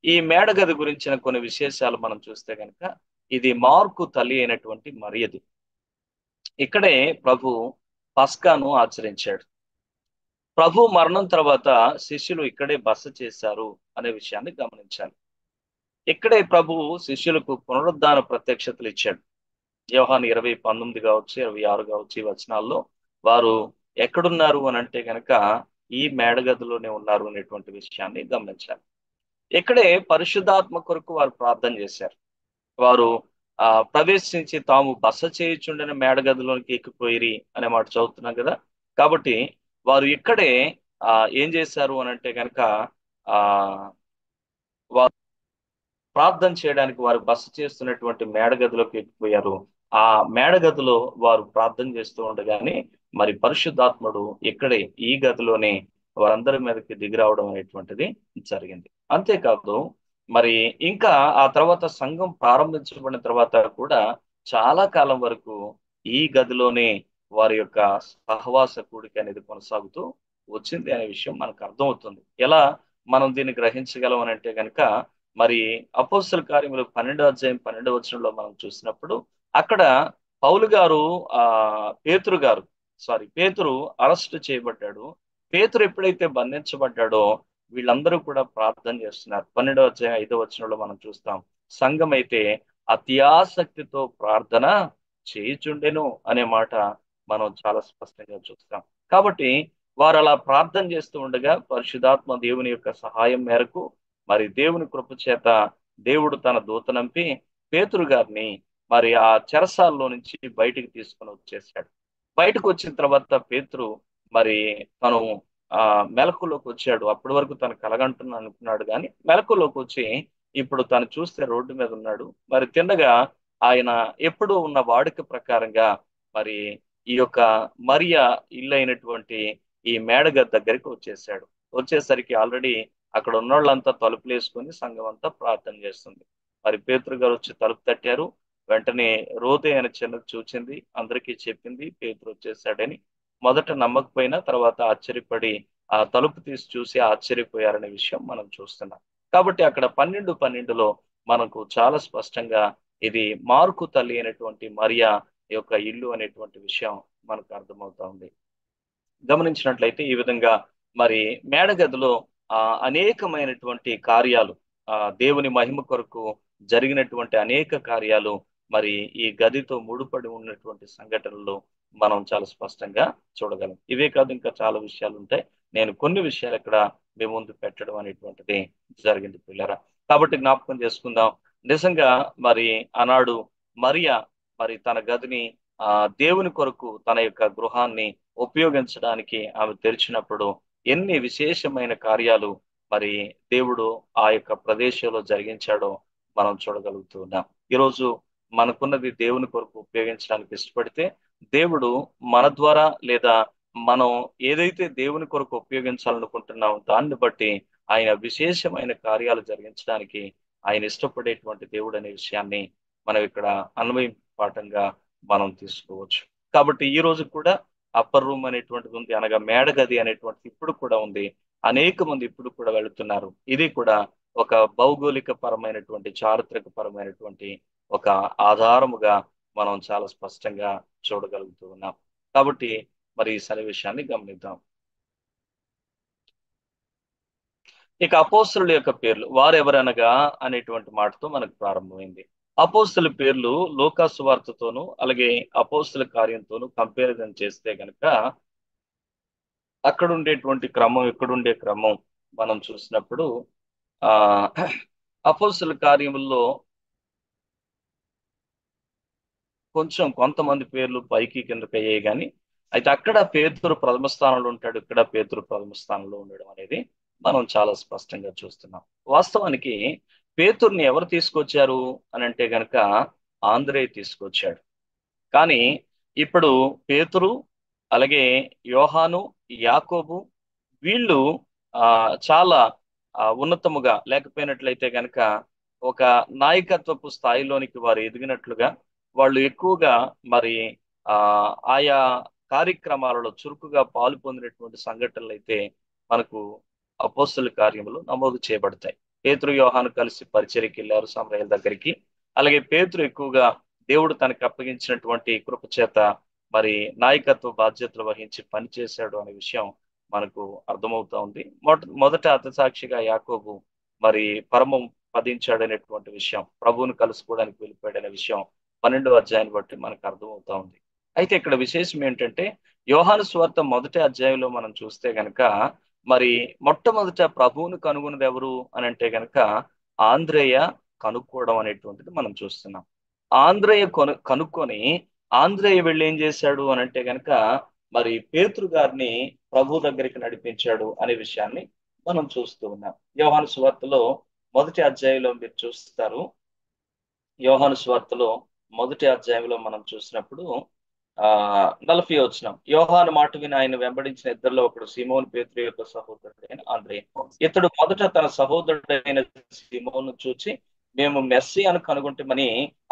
ఈ మేడగది గురించిన కొన్ని విశేషాలు మనం చూస్తే కనుక ఇది మార్కు తల్లి అయినటువంటి మరియది. ఇక్కడే ప్రభు పస్కాను ఆచరించాడు. ప్రభు మరణం తర్వాత శిష్యులు ఇక్కడే బస చేశారు అనే విషయాన్ని గమనించాలి. ఇక్కడే ప్రభు శిష్యులకు పునరుద్ధాన ప్రత్యక్షతలు ఇచ్చాడు. యోహాను 20:19 కావచ్చు, 26 కావచ్చు, ఈ వచనాల్లో వారు ఎక్కడున్నారు అని అంటే కనుక ఈ మేడగదిలోనే ఉన్నారు అనేటువంటి విషయాన్ని గమనించాలి. ఇక్కడే పరిశుద్ధాత్మ కొరకు వారు ప్రార్థన చేశారు. వారు ప్రవేశించి తాము బస చేయుచుండిన మేడగదిలోనికి ఎక్కిపోయిరి అనే మాట చదువుతున్నాం కదా. కాబట్టి వారు ఇక్కడే ఏం చేశారు అని అంటే కనుక వారు ప్రార్థన చేయడానికి వారు బస చేస్తున్నటువంటి మేడగదిలోకి ఎక్కిపోయారు. ఆ మేడగదిలో వారు ప్రార్థన చేస్తూ ఉండగానే మరి పరిశుద్ధాత్ముడు ఇక్కడే ఈ గదిలోనే వారందరి మీదకి దిగి రావడం అనేటువంటిది జరిగింది. అంతేకాదు మరి ఇంకా ఆ తర్వాత సంఘం ప్రారంభించబడిన తర్వాత కూడా చాలా కాలం వరకు ఈ గదిలోనే వారి యొక్క సహవాస కూడిక అనేది కొనసాగుతూ వచ్చింది అనే విషయం మనకు అర్థమవుతుంది. ఎలా మనం దీన్ని గ్రహించగలం అని అంటే కనుక మరి అపోస్తల కార్యములు 12వ అధ్యాయం 12వ వచనంలో మనం చూసినప్పుడు అక్కడ పౌలు గారు పేతురు అరెస్ట్ చేయబడ్డాడు. పేతురు ఎప్పుడైతే బంధించబడ్డాడో వీళ్ళందరూ కూడా ప్రార్థన చేస్తున్నారు. 12వ అధ్యాయం 5వ వచనంలో మనం చూస్తాం, సంఘం అయితే అత్యాసక్తితో ప్రార్థన చేయుచుండెను అనే మాట మనం చాలా స్పష్టంగా చూస్తాం. కాబట్టి వారు అలా ప్రార్థన చేస్తూ ఉండగా పరిశుధాత్మ దేవుని యొక్క సహాయం మేరకు మరి దేవుని కృప చేత దేవుడు తన దూతనంపి పేతురు గారిని మరి ఆ చెరసాల్లో నుంచి బయటికి తీసుకొని వచ్చేసాడు. బయటకు వచ్చిన తర్వాత పేతురు మరి తను మెలకులోకి వచ్చాడు. అప్పటి వరకు తను కలగంటున్నా అనుకున్నాడు, కానీ మెలకులోకి వచ్చి ఇప్పుడు తను చూస్తే రోడ్డు మీద ఉన్నాడు. మరి తిన్నగా ఆయన ఎప్పుడు ఉన్న వాడుక ప్రకారంగా మరి ఈ యొక్క మరియా ఇల్లు అయినటువంటి ఈ మేడగది దగ్గరికి వచ్చేసాడు. వచ్చేసరికి ఆల్రెడీ అక్కడ ఉన్నోళ్ళంతా తలుపులు వేసుకొని సంఘం అంతా ప్రార్థన చేస్తుంది. మరి పేతురు గారు వచ్చి తలుపు తట్టారు. వెంటనే రోదే అని చిన్నది చూచింది, అందరికీ చెప్పింది పేతురు వచ్చేసాడని. మొదట నమ్మకపోయినా తర్వాత ఆశ్చర్యపడి ఆ తలుపు తీసి చూసి ఆశ్చర్యపోయారనే విషయం మనం చూస్తున్నాం. కాబట్టి అక్కడ 12:12లో మనకు చాలా స్పష్టంగా ఇది మార్కు తల్లి అయినటువంటి మరియా యొక్క ఇల్లు అనేటువంటి విషయం మనకు అర్థమవుతా ఉంది. గమనించినట్లయితే ఈ విధంగా మరి మేడగదిలో అనేకమైనటువంటి కార్యాలు, దేవుని మహిమ కొరకు జరిగినటువంటి అనేక కార్యాలు మరి ఈ గదితో ముడిపడి ఉన్నటువంటి సంఘటనలు మనం చాలా స్పష్టంగా చూడగలం. ఇవే కాదు, ఇంకా చాలా విషయాలు ఉంటాయి. నేను కొన్ని విషయాలు ఇక్కడ మీ ముందు పెట్టడం అనేటువంటిది జరిగింది పిల్లరా. కాబట్టి జ్ఞాపకం చేసుకుందాం. నిజంగా మరి ఆనాడు మరియా మరి తన గదిని దేవుని కొరకు తన యొక్క గృహాన్ని ఉపయోగించడానికి ఆమె తెరిచినప్పుడు ఎన్ని విశేషమైన కార్యాలు మరి దేవుడు ఆ యొక్క ప్రదేశంలో జరిగించాడో మనం చూడగలుగుతున్నాం. ఈరోజు మనకున్నది దేవుని కొరకు ఉపయోగించడానికి ఇష్టపడితే దేవుడు మన ద్వారా లేదా మనం ఏదైతే దేవుని కొరకు ఉపయోగించాలనుకుంటున్నామో దాన్ని బట్టి ఆయన విశేషమైన కార్యాలు జరిగించడానికి ఆయన ఇష్టపడేటువంటి దేవుడు అనే విషయాన్ని మనం ఇక్కడ అన్వయ పాఠంగా మనం తీసుకోవచ్చు. కాబట్టి ఈ రోజు కూడా అప్పర్ రూమ్ అనేటువంటిది ఉంది, అనగా మేడగది అనేటువంటిది ఇప్పుడు కూడా ఉంది. అనేక మంది ఇప్పుడు కూడా వెళుతున్నారు. ఇది కూడా ఒక భౌగోళిక పరమైనటువంటి చారిత్రక పరమైనటువంటి ఒక ఆధారముగా మనం చాలా స్పష్టంగా చూడగలుగుతూ ఉన్నాం. కాబట్టి మరి ఈ సన్నివేశాన్ని గమనిద్దాం. ఇక అపోస్తలుల యొక్క పేర్లు వారెవరనగా అనేటువంటి మాటతో మనకు ప్రారంభమైంది. అపోస్తల పేర్లు లూకా సువార్తతోనూ అలాగే అపోస్తల కార్యంతోనూ కంపారిజన్ చేస్తే గనక అక్కడ ఉండేటువంటి క్రమం ఇక్కడుండే క్రమం మనం చూసినప్పుడు ఆ అపోస్తల కార్యముల్లో కొంతమంది పేర్లు పైకి కిందకి అయ్యాయి, కానీ అయితే అక్కడ పేతురు ప్రథమ స్థానంలో ఉంటాడు, ఇక్కడ పేతురు ప్రథమ స్థానంలో ఉండడం అనేది మనం చాలా స్పష్టంగా చూస్తున్నాం. వాస్తవానికి పేతుర్ని ఎవరు తీసుకొచ్చారు అని అంటే గనక ఆంద్రేయ తీసుకొచ్చాడు. కానీ ఇప్పుడు పేతురు అలాగే యోహాను, యాకోబు వీళ్ళు చాలా ఉన్నతముగా లేకపోయినట్లయితే గనక ఒక నాయకత్వపు స్థాయిలోనికి వారు ఎదిగినట్లుగా వాళ్ళు ఎక్కువగా మరి ఆయా కార్యక్రమాలలో చురుకుగా పాలు పొందినటువంటి సంఘటనలు అయితే మనకు అపోస్తల కార్యములు నమోదు చేయబడతాయి. పేతురు యోహాను కలిసి పరిచర్యకి వెళ్ళారు సమరయ్య దగ్గరికి. అలాగే పేతురు ఎక్కువగా దేవుడు తనకు అప్పగించినటువంటి కృప చేత మరి నాయకత్వ బాధ్యతలు వహించి పనిచేశాడు అనే విషయం మనకు అర్థమవుతా ఉంది. మొదట అతసాక్షిగా యాకోబు మరి పరమం పదించాడనేటువంటి విషయం, ప్రభువును కలుసుకోవడానికి వెళ్ళిపోయాడనే విషయం 12వ అధ్యాయాన్ని బట్టి మనకు అర్థమవుతా ఉంది. అయితే ఇక్కడ విశేషం ఏంటంటే యోహాను సువార్త మొదటి అధ్యాయంలో మనం చూస్తే గనక మరి మొట్టమొదట ప్రభువును కనుగొన్నది ఎవరు అని అంటే గనక ఆంద్రేయ కనుక్కోవడం అనేటువంటిది మనం చూస్తున్నాం. ఆంద్రేయ కనుక్కొని ఆంద్రేయ వెళ్ళి ఏం చేశాడు అని అంటే గనక మరి పేతురు గారిని ప్రభు దగ్గరికి నడిపించాడు అనే విషయాన్ని మనం చూస్తూ ఉన్నాం. యోహాను సువార్తలో మొదటి అధ్యాయంలో మీరు చూస్తారు. యోహాను సువార్తలో మొదటి అధ్యాయంలో మనం చూసినప్పుడు 40 వచనం, యోహాను మాట విని ఆయన వెంబడించిన ఇద్దరిలో ఒకడు సీమోను పేతురు యొక్క సహోదరుడైన ఆంద్రేయ. ఇతడు మొదట తన సహోదరుడైన సీమోను చూచి మేము మెస్సీయను కనుగొంటామని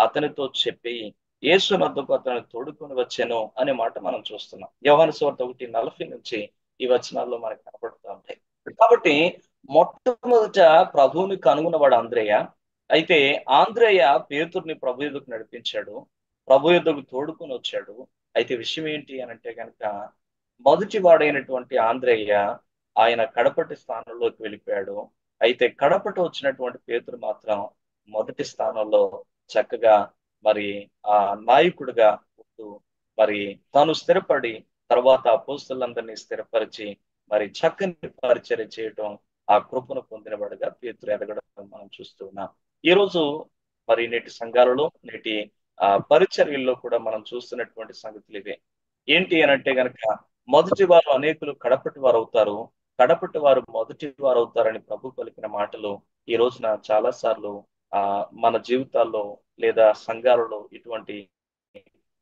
అతనితో చెప్పి యేసు వద్దకు అతను తోడుకొని వచ్చాను అనే మాట మనం చూస్తున్నాం. యోహాను సువార్త 1:40 నుంచి ఈ వచనాల్లో మనకు కనబడుతూ ఉంటాయి. కాబట్టి మొట్టమొదట ప్రభువుని కనుగొన్నవాడు ఆంద్రేయ. అయితే ఆంద్రేయ పేతుర్ని ప్రభు యుద్ధకు నడిపించాడు, ప్రభు యుద్ధకు తోడుకొని వచ్చాడు. అయితే విషయం ఏంటి అని అంటే కనుక మొదటి వాడైనటువంటి ఆంద్రేయ ఆయన కడపటి స్థానంలోకి వెళ్ళిపోయాడు. అయితే కడపటి వచ్చినటువంటి పేతురు మాత్రం మొదటి స్థానంలో చక్కగా మరి ఆ నాయకుడిగా ఉంటూ మరి తాను స్థిరపడి తర్వాత అపోస్తలులందరినీ స్థిరపరిచి మరి చక్కని పరిచర్య చేయటం, ఆ కృపను పొందినవాడుగా పేతురు ఎదగడం మనం చూస్తూ ఉన్నాం. ఈ రోజు మరి నేటి సంఘాలలో నేటి పరిచర్యల్లో కూడా మనం చూస్తున్నటువంటి సంగతులు ఇవే. ఏంటి అని అంటే గనక మొదటి వారు అనేకులు కడపటి వారు అవుతారు, కడపటి వారు మొదటి వారు అవుతారని ప్రభు పలికిన మాటలు ఈ రోజున చాలా సార్లు మన జీవితాల్లో లేదా సంఘాలలో ఇటువంటి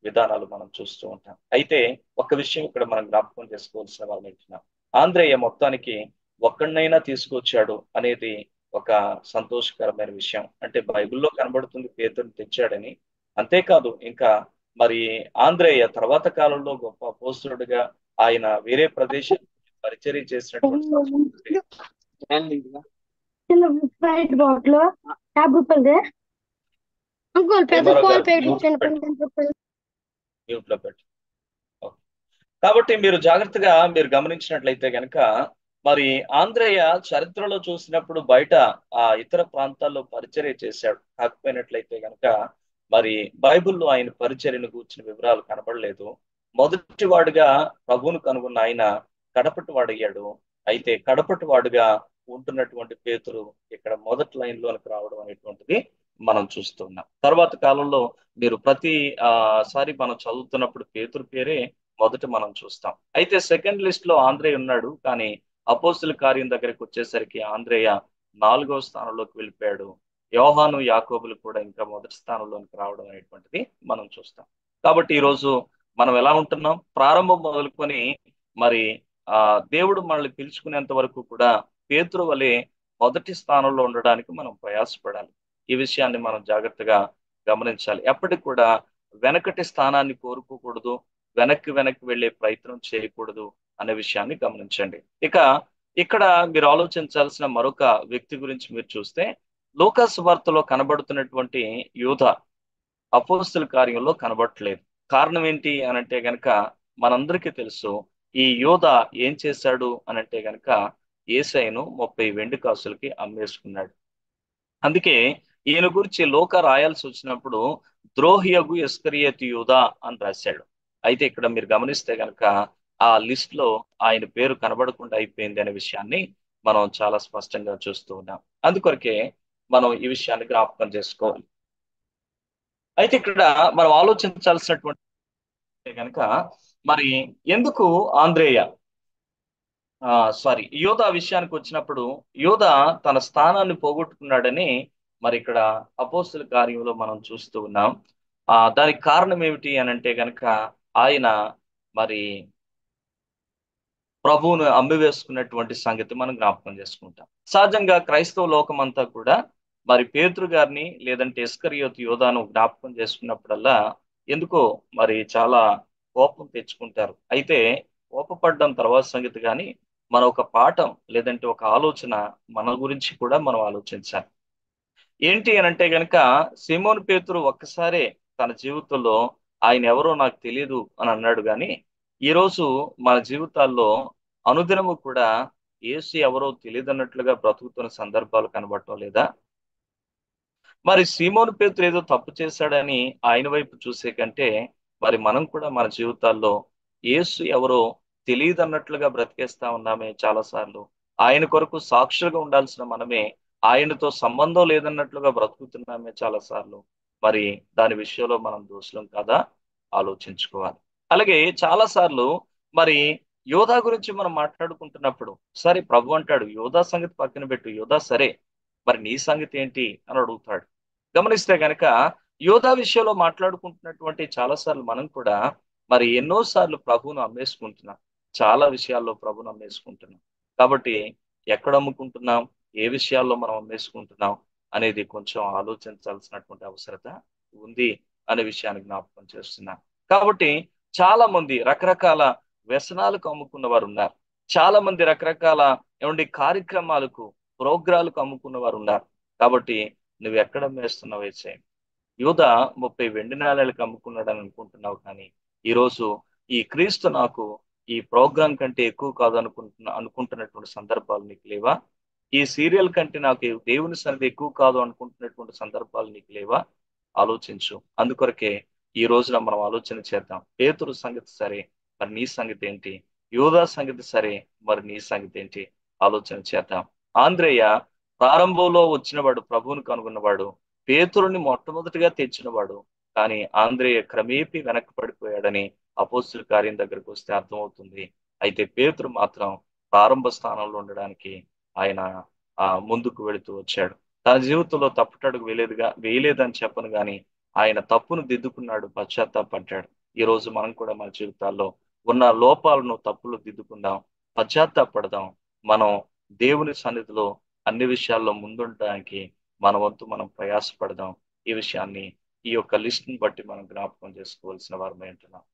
విధానాలు మనం చూస్తూ ఉంటాం. అయితే ఒక విషయం ఇక్కడ మనం జ్ఞాపకం చేసుకోవాల్సిన వాళ్ళు ఏంటన్నా, ఆంద్రేయ మొత్తానికి ఒక్కడినైనా తీసుకొచ్చాడు అనేది ఒక సంతోషకరమైన విషయం. అంటే బైబిల్లో కనబడుతుంది పేతురుని తెచ్చాడని. అంతేకాదు ఇంకా మరి ఆంద్రేయ తర్వాత కాలంలో గొప్ప అపోస్తలుడిగా ఆయన వేరే ప్రదేశం పరిచర్య చేసినటువంటి అంకుల్ పెద్ద భీమారావు పాలు గారు ప్యాకెట్ చిన్న పాలు మ్యూట్ లో పెట్టు. ఓకే. కాబట్టి మీరు గమనించినట్లయితే గనక మరి ఆంధ్రేయ చరిత్రలో చూసినప్పుడు బయట ఆ ఇతర ప్రాంతాల్లో పరిచర్య చేశాడు. కాకపోయినట్లయితే గనక మరి బైబిల్లో ఆయన పరిచర్యను గూర్చిన వివరాలు కనబడలేదు. మొదటి వాడుగా ప్రభువును కనుగొన్న ఆయన కడపటి వాడయ్యాడు. అయితే కడపటి వాడుగా ఉంటున్నటువంటి పేతురు ఇక్కడ మొదటి లైన్ లోనికి రావడం అనేటువంటిది మనం చూస్తున్నాం. తర్వాత కాలంలో మీరు ప్రతి సారి మనం చదువుతున్నప్పుడు పేతురు పేరే మొదట మనం చూస్తాం. అయితే సెకండ్ లిస్ట్ లో ఆంధ్రేయ ఉన్నాడు, కానీ అపోస్తుల కార్యం దగ్గరికి వచ్చేసరికి ఆంధ్రేయ 4వ స్థానంలోకి వెళ్ళిపోయాడు. యోహాను యాకోబులు కూడా ఇంకా మొదటి స్థానంలోకి రావడం అనేటువంటిది మనం చూస్తాం. కాబట్టి ఈ రోజు మనం ఎలా ఉంటున్నాం? ప్రారంభం మొదలుకొని మరి ఆ దేవుడు మనల్ని పిలుచుకునేంత వరకు కూడా పేతురు వలె మొదటి స్థానంలో ఉండడానికి మనం ప్రయాసపడాలి. ఈ విషయాన్ని మనం జాగ్రత్తగా గమనించాలి. ఎప్పటికి కూడా వెనకటి స్థానాన్ని కోరుకోకూడదు, వెనక్కి వెనక్కి వెళ్ళే ప్రయత్నం చేయకూడదు అనే విషయాన్ని గమనించండి. ఇక ఇక్కడ మీరు ఆలోచించాల్సిన మరొక వ్యక్తి గురించి మీరు చూస్తే లూకా సువార్తలో కనబడుతున్నటువంటి యూద అపోస్తుల కార్యంలో కనబడట్లేదు. కారణం ఏంటి అనంటే గనక మనందరికీ తెలుసు. ఈ యూద ఏం చేశాడు అనంటే గనక యేసయ్యను 30 వెండి కాసులకి అమ్మేసుకున్నాడు. అందుకే ఈయన గురించి లోక రాయాల్సి వచ్చినప్పుడు ద్రోహియగు ఇస్కరియోతు యూదా అని రాశాడు. అయితే ఇక్కడ మీరు గమనిస్తే గనక ఆ లిస్ట్ లో ఆయన పేరు కనబడకుండా అయిపోయింది అనే విషయాన్ని మనం చాలా స్పష్టంగా చూస్తూ ఉన్నాం. అందుకొరకే మనం ఈ విషయాన్ని జ్ఞాపకం చేసుకోవాలి. అయితే ఇక్కడ మనం ఆలోచించాల్సినటువంటి గనక మరి ఎందుకు ఆంద్రేయ యోధా విషయానికి వచ్చినప్పుడు యోధా తన స్థానాన్ని పోగొట్టుకున్నాడని మరి ఇక్కడ అపోస్తుల కార్యంలో మనం చూస్తూ ఉన్నాం. దానికి కారణం ఏమిటి అని అంటే గనక ఆయన మరి ప్రభువును అమ్మివేసుకున్నటువంటి సంగతి మనం జ్ఞాపకం చేసుకుంటాం. సహజంగా క్రైస్తవ లోకం అంతా కూడా మరి పేతురు గారిని లేదంటే ఇస్కరియోతు యోధాను జ్ఞాపకం చేసుకున్నప్పుడల్లా ఎందుకో మరి చాలా కోపం తెచ్చుకుంటారు. అయితే కోపపడ్డం తర్వాత సంగతి కానీ మన ఒక పాఠం లేదంటే ఒక ఆలోచన మన గురించి కూడా మనం ఆలోచించాలి. ఏంటి అని అంటే గనక సిమోన్ పేతురు ఒక్కసారే తన జీవితంలో ఆయన ఎవరో నాకు తెలియదు అని అన్నాడు. కానీ ఈరోజు మన జీవితాల్లో అనుదినము కూడా యేసు ఎవరో తెలియదన్నట్లుగా బ్రతుకుతున్న సందర్భాలు కనబడటం లేదా? మరి సీమోను పేతురు ఏదో తప్పు చేశాడని ఆయన వైపు చూసే కంటే మరి మనం కూడా మన జీవితాల్లో యేసు ఎవరో తెలియదన్నట్లుగా బ్రతికేస్తా ఉన్నామే చాలా సార్లు. ఆయన కొరకు సాక్షులుగా ఉండాల్సిన మనమే ఆయనతో సంబంధం లేదన్నట్లుగా బ్రతుకుతున్నామే చాలా సార్లు. మరి దాని విషయంలో మనం దోషులం కాదా ఆలోచించుకోవాలి. అలాగే చాలా సార్లు మరి యోధా గురించి మనం మాట్లాడుకుంటున్నప్పుడు సరే ప్రభు అంటాడు యోధా సంగతి పక్కన పెట్టు, యోధా సరే మరి నీ సంగతి ఏంటి అని అడుగుతాడు. గమనిస్తే గనక యోధా విషయంలో మాట్లాడుకుంటున్నటువంటి చాలా సార్లు మనం కూడా మరి ఎన్నో సార్లు ప్రభువును అమ్మేసుకుంటున్నాం. చాలా విషయాల్లో ప్రభువును అమ్మేసుకుంటున్నాం. కాబట్టి ఎక్కడ అమ్ముకుంటున్నాం, ఏ విషయాల్లో మనం అమ్మేసుకుంటున్నాం అనేది కొంచెం ఆలోచించాల్సినటువంటి అవసరత ఉంది అనే విషయాన్ని జ్ఞాపకం చేస్తున్నాను. కాబట్టి చాలా మంది రకరకాల వ్యసనాలకు అమ్ముకున్న వారు ఉన్నారు. చాలా మంది రకరకాల కార్యక్రమాలకు ప్రోగ్రాలకు అమ్ముకున్న వారు ఉన్నారు. కాబట్టి నువ్వు ఎక్కడ అమ్మేస్తున్నావు? వేసే యూద 30 వెండి నాణేలకు అమ్ముకున్నాడని అనుకుంటున్నావు, కానీ ఈరోజు ఈ క్రీస్తు నాకు ఈ ప్రోగ్రాం కంటే ఎక్కువ కాదు అనుకుంటున్నటువంటి సందర్భాలు నీకు లేవా? ఈ సీరియల్ కంటే నాకు దేవుని సన్నిధి ఎక్కువ కాదు అనుకుంటున్నటువంటి సందర్భాలు నీకు లేవా? ఆలోచించు. అందుకొరకే ఈ రోజున మనం ఆలోచన చేద్దాం. పేతురు సంగతి సరే, మరి నీ సంగతి ఏంటి? యూదా సంగతి సరే, మరి నీ సంగతి ఏంటి? ఆలోచన చేద్దాం. ఆంద్రేయ ప్రారంభంలో వచ్చినవాడు, ప్రభువును కనుగొన్నవాడు, పేతురుని మొట్టమొదటిగా తెచ్చినవాడు. కానీ ఆంద్రేయ క్రమేపీ వెనక్కి పడిపోయాడని అపోస్తుల కార్యం దగ్గరకు వస్తే అర్థమవుతుంది. అయితే పేతురు మాత్రం ప్రారంభ స్థానంలో ఉండడానికి ఆయన ముందుకు వెళుతూ వచ్చాడు. తన జీవితంలో తప్పుటడుగు వేయలేదని చెప్పను, కానీ ఆయన తప్పును దిద్దుకున్నాడు, పశ్చాత్తాపడ్డాడు. ఈ రోజు మనం కూడా మన జీవితాల్లో ఉన్న లోపాలను, తప్పులు దిద్దుకుందాం, పశ్చాత్తాపడదాం. మనం దేవుని సన్నిధిలో అన్ని విషయాల్లో ముందుండడానికి మన వంతు మనం ప్రయాసపడదాం. ఈ విషయాన్ని ఈ యొక్క లిస్ట్ ని బట్టి మనం జ్ఞాపకం చేసుకోవాల్సిన వారమై ఉంటున్నాం.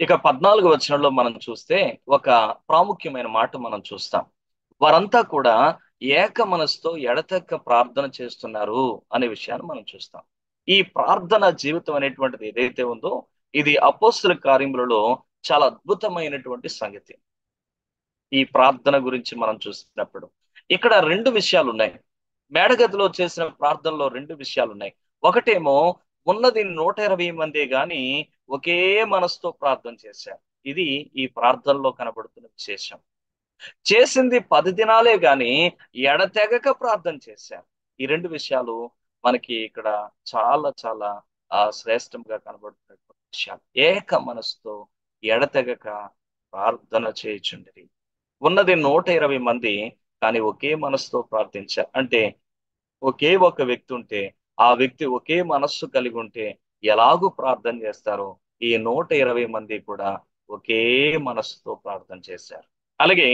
ఇక 14వ వచనంలో మనం చూస్తే ఒక ప్రాముఖ్యమైన మాట మనం చూస్తాం. వారంతా కూడా ఏక మనసుతో ఎడతెక్క ప్రార్థన చేస్తున్నారు అనే విషయాన్ని మనం చూస్తాం. ఈ ప్రార్థన జీవితం అనేటువంటిది ఏదైతే ఉందో ఇది అపోస్తుల కార్యములలో చాలా అద్భుతమైనటువంటి సంగతి. ఈ ప్రార్థన గురించి మనం చూసినప్పుడు ఇక్కడ రెండు విషయాలు ఉన్నాయి. మేడగదిలో చేసిన ప్రార్థనలో రెండు విషయాలు ఉన్నాయి. ఒకటేమో ఉన్నది 120 మందే గాని ఒకే మనసుతో ప్రార్థన చేశారు. ఇది ఈ ప్రార్థనలో కనబడుతున్న విశేషం. చేసింది 10 దినాలే గాని ఎడతెగక ప్రార్థన చేశారు. ఈ రెండు విషయాలు మనకి ఇక్కడ చాలా చాలా శ్రేష్టంగా కనబడుతున్నటువంటి విషయాలు. ఏక మనసుతో ఎడతెగక ప్రార్థన చేయుచుండిరి. ఉన్నది 120 మంది కానీ ఒకే మనసుతో ప్రార్థించారు. అంటే ఒకే ఒక వ్యక్తి ఉంటే ఆ వ్యక్తి ఒకే మనస్సు కలిగి ఉంటే ఎలాగూ ప్రార్థన చేస్తారో ఈ 120 మంది కూడా ఒకే మనస్సుతో ప్రార్థన చేశారు. అలాగే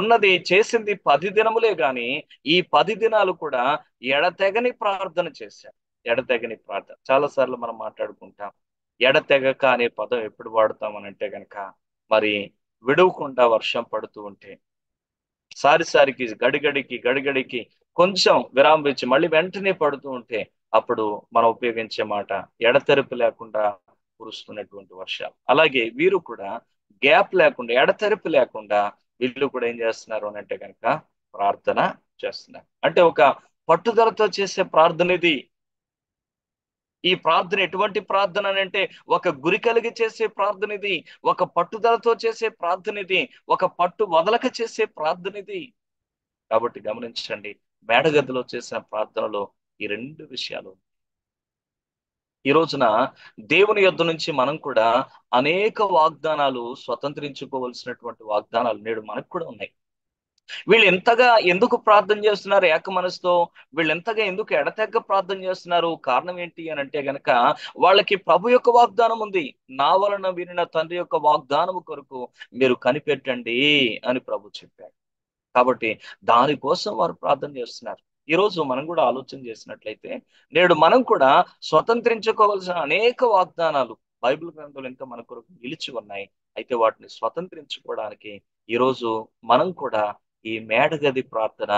ఉన్నది చేసింది 10 దినములే గాని ఈ 10 దినాలు కూడా ఎడతెగని ప్రార్థన చేశారు. ఎడతెగని ప్రార్థన చాలా సార్లు మనం మాట్లాడుకుంటాం. ఎడతెగక అనే పదం ఎప్పుడు వాడుతామనంటే గనక మరి విడవకుండా వర్షం పడుతూ ఉంటే సారికి గడిగడికి కొంచెం విరామం ఇచ్చి మళ్ళీ వెంటనే పడుతూ ఉంటే అప్పుడు మనం ఉపయోగించే మాట ఎడతెరిపి లేకుండా కురుస్తున్నటువంటి వర్షాలు. అలాగే వీరు కూడా గ్యాప్ లేకుండా ఎడతెరిపి లేకుండా వీళ్ళు కూడా ఏం చేస్తున్నారు అని అంటే కనుక ప్రార్థన చేస్తున్నారు. అంటే ఒక పట్టుదలతో చేసే ప్రార్థన ఇది. ఈ ప్రార్థన ఎటువంటి ప్రార్థన అని అంటే ఒక గురి కలిగి చేసే ప్రార్థన ఇది. ఒక పట్టుదలతో చేసే ప్రార్థన ఇది. ఒక పట్టు వదలక చేసే ప్రార్థన ఇది. కాబట్టి గమనించండి, మేడగదిలో చేసిన ప్రార్థనలో ఈ రెండు విషయాలు. ఈ రోజున దేవుని యొద్ద నుంచి మనం కూడా అనేక వాగ్దానాలు స్వతంత్రించుకోవలసినటువంటి వాగ్దానాలు నేడు మనకు కూడా ఉన్నాయి. వీళ్ళు ఎంతగా ఎందుకు ప్రార్థన చేస్తున్నారు ఏక మనసుతో? వీళ్ళు ఎంతగా ఎందుకు ఎడతెగక ప్రార్థన చేస్తున్నారు? కారణం ఏంటి అని అంటే గనక వాళ్ళకి ప్రభు యొక్క వాగ్దానం ఉంది. నా వలన వినిన తండ్రి యొక్క వాగ్దానము కొరకు మీరు కనిపెట్టండి అని ప్రభు చెప్పాడు. కాబట్టి దానికోసం వారు ప్రార్థన చేస్తున్నారు. ఈ రోజు మనం కూడా ఆలోచన చేసినట్లయితే నేడు మనం కూడా స్వతంత్రించుకోవాల్సిన అనేక వాగ్దానాలు బైబిల్ గ్రంథంలో ఇంకా మన కొరకు నిలిచి ఉన్నాయి. అయితే వాటిని స్వతంత్రించుకోవడానికి ఈ రోజు మనం కూడా ఈ మేడగది ప్రార్థన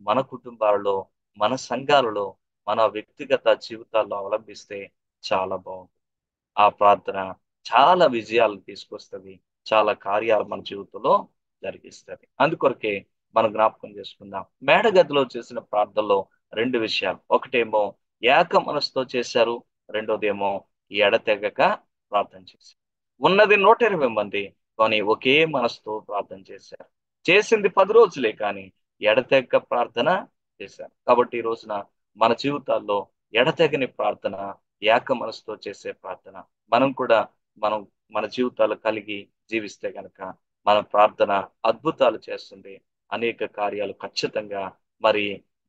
మన కుటుంబాలలో, మన సంఘాలలో, మన వ్యక్తిగత జీవితాల్లో అవలంబిస్తే చాలా బాగుంటుంది. ఆ ప్రార్థన చాలా విజయాలు తీసుకొస్తుంది. చాలా కార్యాలు మన జీవితంలో జరిగిస్తుంది. అందుకొరకే మనం జ్ఞాపకం చేసుకుందాం. మేడగదిలో చేసిన ప్రార్థనలో రెండు విషయాలు. ఒకటేమో ఏక మనసుతో చేశారు. రెండోదేమో ఎడతెగక ప్రార్థన చేశారు. ఉన్నది 120 మంది కానీ ఒకే మనసుతో ప్రార్థన చేశారు. చేసింది 10 రోజులే కానీ ఎడతెగక ప్రార్థన చేశారు. కాబట్టి ఈ రోజున మన జీవితాల్లో ఎడతెగని ప్రార్థన, ఏక మనసుతో చేసే ప్రార్థన మనం కూడా మనం మన జీవితాలు కలిగి జీవిస్తే గనక మన ప్రార్థన అద్భుతాలు చేస్తుంది. అనేక కార్యాలు ఖచ్చితంగా మరి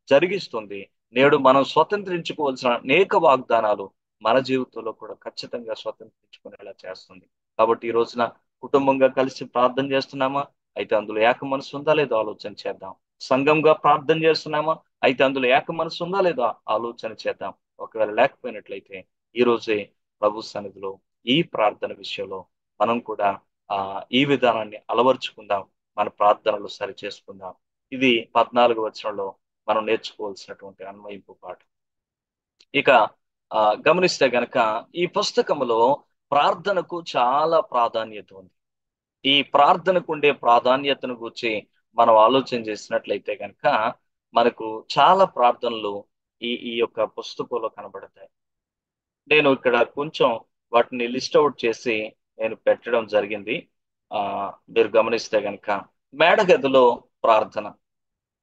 జరిగిస్తుంది. నేడు మనం స్వతంత్రించుకోవాల్సిన అనేక వాగ్దానాలు మన జీవితంలో కూడా ఖచ్చితంగా స్వతంత్రించుకునేలా చేస్తుంది. కాబట్టి ఈ రోజున కుటుంబంగా కలిసి ప్రార్థన చేస్తున్నామా? అయితే అందులో ఏక మనసు ఉందా లేదో ఆలోచన చేద్దాం. సంఘంగా ప్రార్థన చేస్తున్నామా? అయితే అందులో ఏక మనసు ఉందా లేదో ఆలోచన చేద్దాం. ఒకవేళ లేకపోయినట్లయితే ఈ రోజే ప్రభు సన్నిధిలో ఈ ప్రార్థన విషయంలో మనం కూడా ఈ విధానాన్ని అలవర్చుకుందాం. మన ప్రార్థనలు సరి చేసుకుందాం. ఇది 14వ వచనంలో మనం నేర్చుకోవాల్సినటువంటి అన్వయింపు పాఠం. ఇక గమనిస్తే గనక ఈ పుస్తకములో ప్రార్థనకు చాలా ప్రాధాన్యత ఉంది. ఈ ప్రార్థనకు ఉండే ప్రాధాన్యతను గురించి మనం ఆలోచన చేసినట్లయితే గనక మనకు చాలా ప్రార్థనలు ఈ యొక్క పుస్తకంలో కనబడతాయి. నేను ఇక్కడ కొంచెం వాటిని లిస్ట్ అవుట్ చేసి నేను పెట్టడం జరిగింది. మీరు గమనిస్తే గనక మేడగదిలో ప్రార్థన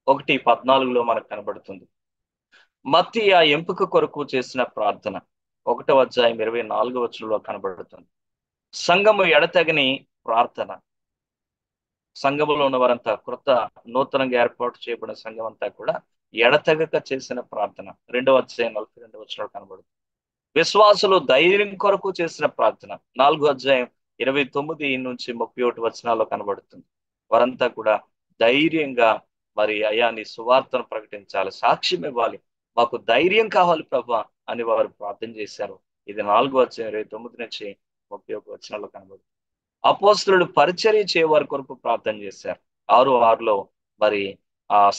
1:14లో మనకు కనబడుతుంది. మత్తయి ఆ ఎంపిక కొరకు చేసిన ప్రార్థన 1వ అధ్యాయం 24వ వచనంలో కనబడుతుంది. సంఘము ఎడతెగని ప్రార్థన. సంఘములో ఉన్న వారంతా నూతనంగా ఏర్పాటు చేయబడిన సంఘం అంతా కూడా ఎడతెగక చేసిన ప్రార్థన 2వ అధ్యాయం 42వ వచనంలో కనబడుతుంది. విశ్వాసులు ధైర్యం కొరకు చేసిన ప్రార్థన 4వ అధ్యాయం 29 నుంచి 31 వచనాల్లో కనబడుతుంది. వారంతా కూడా ధైర్యంగా మరి అయ్యా నీ సువార్తను ప్రకటించాలి, సాక్ష్యం ఇవ్వాలి, మాకు ధైర్యం కావాలి ప్రభా అని వారు ప్రార్థన చేశారు. ఇది 4వ అధ్యాయం 29 నుంచి 31 వచనాల్లో కనబడుతుంది. అపోస్తలుడు పరిచర్య చేయవారి కొరకు ప్రార్థన చేశారు. 6:6లో మరి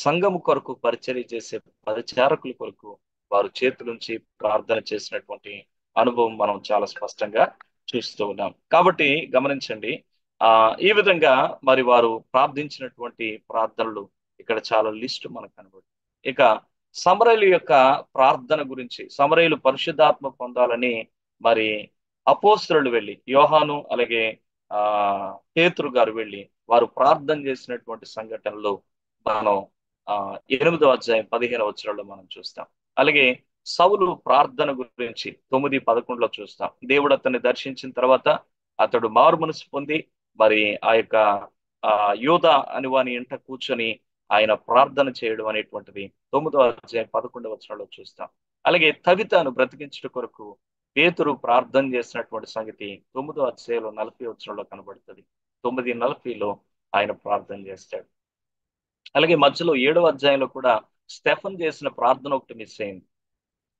సంఘము కొరకు పరిచర్య చేసే పరిచారకుల కొరకు వారు చేతులుంచి ప్రార్థన చేసినటువంటి అనుభవం మనం చాలా స్పష్టంగా చూస్తూ ఉన్నాం. కాబట్టి గమనించండి, ఆ ఈ విధంగా మరి వారు ప్రార్థించినటువంటి ప్రార్థనలు ఇక్కడ చాలా లిస్టు మనకు కనబడుతుంది. ఇక సమరయుల యొక్క ప్రార్థన గురించి, సమరయులు పరిశుద్ధాత్మ పొందాలని మరి అపోస్తలులు వెళ్ళి, యోహాను అలాగే ఆ పేతురు గారు వెళ్ళి వారు ప్రార్థన చేసినటువంటి సంఘటనలు మనం 8వ అధ్యాయం 15వ వచనంలో మనం చూస్తాం. అలాగే సౌలు ప్రార్థన గురించి 9:11లో చూస్తాం. దేవుడు అతన్ని దర్శించిన తర్వాత అతడు మారు మనసు పొంది మరి ఆ యొక్క యోధ అని వాని ఇంట కూర్చొని ఆయన ప్రార్థన చేయడం అనేటువంటిది 9వ అధ్యాయం 11వ వచనంలో చూస్తాం. అలాగే తవితను బ్రతికించుట కొరకు పేతురు ప్రార్థన చేసినటువంటి సంగతి 9వ అధ్యాయంలో 40వ వచనంలో కనబడుతుంది. 9:40లో ఆయన ప్రార్థన చేస్తాడు. అలాగే మధ్యలో 7వ అధ్యాయంలో కూడా స్టెఫన్ చేసిన ప్రార్థన ఒకటి మిస్ అయింది.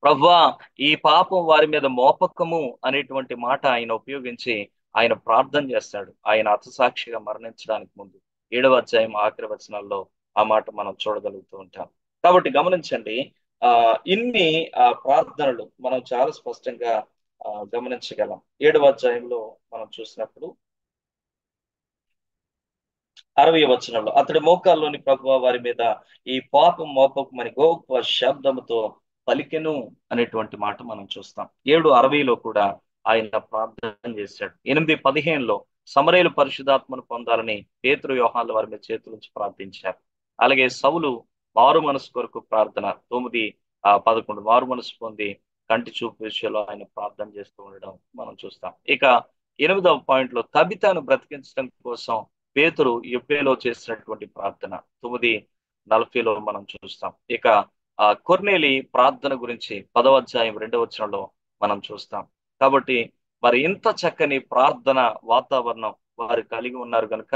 ప్రభువా, ఈ పాపం వారి మీద మోపకము అనేటువంటి మాట ఆయన ఉపయోగించి ఆయన ప్రార్థన చేస్తాడు, ఆయన హతసాక్షిగా మరణించడానికి ముందు. 7వ అధ్యాయం ఆఖరి వచనాల్లో ఆ మాట మనం చూడగలుగుతూ ఉంటాం. కాబట్టి గమనించండి, ఇన్ని ప్రార్థనలు మనం చాలా స్పష్టంగా గమనించగలం. 7వ అధ్యాయంలో మనం చూసినప్పుడు 60వ వచనంలో అతడి మోకాల్లోని ప్రభువా వారి మీద ఈ పాపం మోపకమని గొప్ప శబ్దముతో పలికెను అనేటువంటి మాట మనం చూస్తాం. 7:60లో కూడా ఆయన ప్రార్థన చేశాడు. 8:15లో సమరయులు పరిశుద్ధాత్మను పొందాలని పేతురు యోహాన్ల వారి మీద చేతులుంచి ప్రార్థించారు. అలాగే సౌలు మారు మనసు కొరకు ప్రార్థన 9:11 మారు మనసు పొంది కంటి చూపు విషయంలో ఆయన ప్రార్థన చేస్తూ ఉండడం మనం చూస్తాం. ఇక 8వ పాయింట్లో తబితను బ్రతికించడం కోసం పేతురు యొప్పేలో చేసినటువంటి ప్రార్థన 9:40లో మనం చూస్తాం. ఇక కొర్నేలి ప్రార్థన గురించి 10వ అధ్యాయం 2వ వచనంలో మనం చూస్తాం. కాబట్టి మరి ఇంత చక్కని ప్రార్థన వాతావరణం వారు కలిగి ఉన్నారు కనుక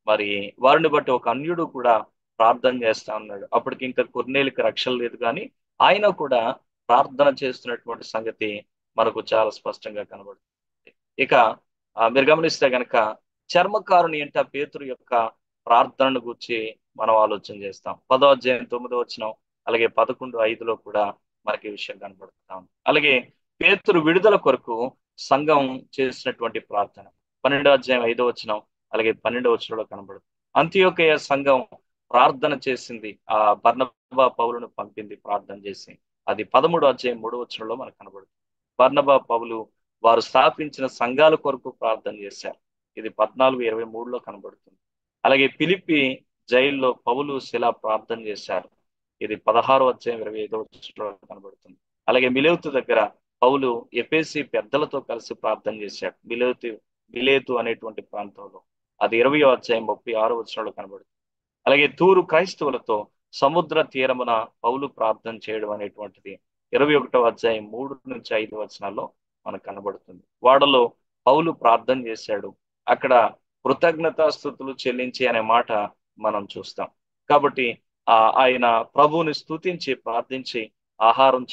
మరి వారిని బట్టి ఒక అన్యుడు కూడా ప్రార్థన చేస్తా ఉన్నాడు. అప్పటికి ఇంకా కొర్నేలికి రక్షణ లేదు, కానీ ఆయన కూడా ప్రార్థన చేస్తున్నటువంటి సంగతి మనకు చాలా స్పష్టంగా కనబడుతుంది. ఇక మీరు గమనిస్తే గనక చర్మకారుని ఇంట పేతురు యొక్క ప్రార్థనను గురించి మనం ఆలోచన చేస్తాం. 10వ అధ్యాయం 9వ వచనం అలాగే 11:5లో కూడా మనకి ఈ విషయం కనబడుతాం. అలాగే పేతురు విడుదల కొరకు సంఘం చేసినటువంటి ప్రార్థన 12వ అధ్యాయం 5వ వచనం అలాగే 12వ వచనంలో కనబడుతుంది. అంతియోకయ సంఘం ప్రార్థన చేసింది, బర్నబా పౌలును పంపింది ప్రార్థన చేసి, అది 13వ అధ్యాయం 3వ వచనంలో మనకు కనబడుతుంది. బర్నబా పౌలు వారు స్థాపించిన సంఘాల కొరకు ప్రార్థన చేశారు, ఇది 14:23లో కనబడుతుంది. అలాగే ఫిలిప్పి జైల్లో పౌలు శిలా ప్రార్థన చేశారు, ఇది 16వ అధ్యాయం 25వ వచనంలో కనబడుతుంది. అలాగే మిలేతు దగ్గర పౌలు ఎఫెసీ పెద్దలతో కలిసి ప్రార్థన చేశాడు, మిలేతు అనేటువంటి ప్రాంతంలో, అది 20వ అధ్యాయం 36వ వచనంలో కనబడుతుంది. అలాగే తూరు క్రైస్తవులతో సముద్ర తీరమున పౌలు ప్రార్థన చేయడం అనేటువంటిది 21వ అధ్యాయం 3-5 వచనాల్లో మనకు కనబడుతుంది. వాడలో పౌలు ప్రార్థన చేశాడు, అక్కడ కృతజ్ఞతాస్తుతులు చెల్లించి అనే మాట మనం చూస్తాం. కాబట్టి ఆయన ప్రభువుని స్తుతించి ప్రార్థించి ఆహారం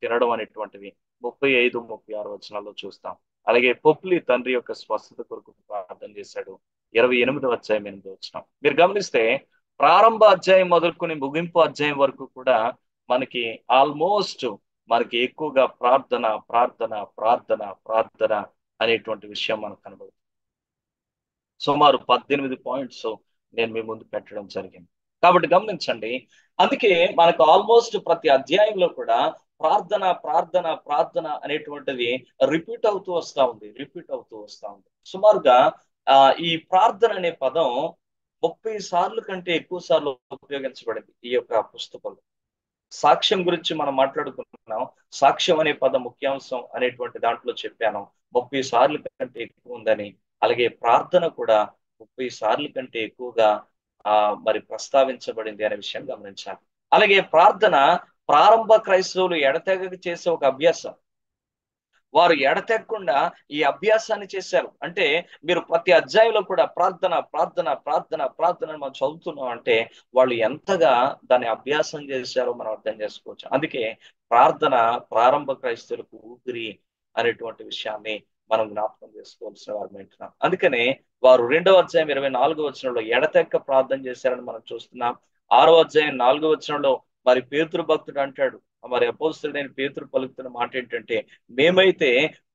తినడం అనేటువంటివి 35-36 వచనాల్లో చూస్తాం. అలాగే పొప్లి తండ్రి యొక్క స్వస్థత కొరకు ప్రార్థన చేశాడు, 28వ అధ్యాయం 8వ వచనం. మీరు గమనిస్తే ప్రారంభ అధ్యాయం మొదలుకొని ముగింపు అధ్యాయం వరకు కూడా మనకి ఆల్మోస్ట్ మనకి ఎక్కువగా ప్రార్థన ప్రార్థన ప్రార్థన ప్రార్థన అనేటువంటి విషయం మనకు కనబడుతుంది. సుమారు 18 పాయింట్స్ నేను మీ ముందు పెట్టడం జరిగింది. కాబట్టి గమనించండి, అందుకే మనకు ఆల్మోస్ట్ ప్రతి అధ్యాయంలో కూడా ప్రార్థన ప్రార్థన ప్రార్థన అనేటువంటిది రిపీట్ అవుతూ వస్తా ఉంది. సుమారుగా ఈ ప్రార్థన అనే పదం 30 సార్లు కంటే ఎక్కువ సార్లు ఉపయోగించబడింది ఈ యొక్క పుస్తకంలో. సాక్ష్యం గురించి మనం మాట్లాడుకుంటున్నాం, సాక్ష్యం అనే పదం ముఖ్యాంశం అనేటువంటి దాంట్లో చెప్పాను 30 సార్లు కంటే ఎక్కువ ఉందని. అలాగే ప్రార్థన కూడా 30 సార్లు కంటే ఎక్కువగా మరి ప్రస్తావించబడింది అనే విషయం గమనించాలి. అలాగే ప్రార్థన ప్రారంభ క్రైస్తవులు ఎడతెగక చేసే ఒక అభ్యాసం. వారు ఎడతెగకుండా ఈ అభ్యాసాన్ని చేశారు. అంటే మీరు ప్రతి అధ్యాయంలో కూడా ప్రార్థన ప్రార్థన ప్రార్థన ప్రార్థన మనం చదువుతున్నాం అంటే వాళ్ళు ఎంతగా దాన్ని అభ్యాసం చేశారో మనం అర్థం చేసుకోవచ్చు. అందుకే ప్రార్థన ప్రారంభ క్రైస్తవులకు ఊపిరి అనేటువంటి విషయాన్ని మనం జ్ఞాపకం చేసుకోవాల్సిన వారు వింటున్నాం. అందుకనే వారు 2వ అధ్యాయం 24వ వచనంలో ఎడతెక్క ప్రార్థన చేశారని మనం చూస్తున్నాం. 6 అధ్యాయం 4 వచనంలో మరి పేతురు భక్తుడు అంటాడు, మరి అపోస్తలుడైన పేతురు పలుకుతున్న మాట ఏంటంటే, మేమైతే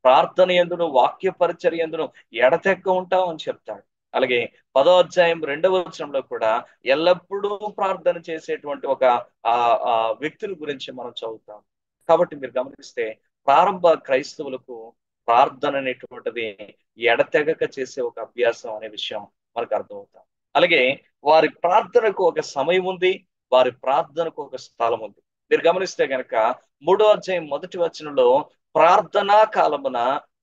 ప్రార్థన యందును వాక్య పరిచర్య యందును ఎడతెక్క ఉంటాం అని చెప్తాడు. అలాగే 10 అధ్యాయం 2 వచనంలో కూడా ఎల్లప్పుడూ ప్రార్థన చేసేటువంటి ఒక ఆ ఆ వ్యక్తుల గురించి మనం చదువుతాం. కాబట్టి మీరు గమనిస్తే ప్రారంభ క్రైస్తవులకు ప్రార్థన అనేటువంటిది ఎడతెగక చేసే ఒక అభ్యాసం అనే విషయం మనకు అర్థమవుతాం. అలాగే వారి ప్రార్థనకు ఒక సమయం ఉంది, వారి ప్రార్థనకు ఒక స్థలం ఉంది. మీరు గమనిస్తే గనక 3 అధ్యాయం 1 వచనంలో ప్రార్థనా కాలమున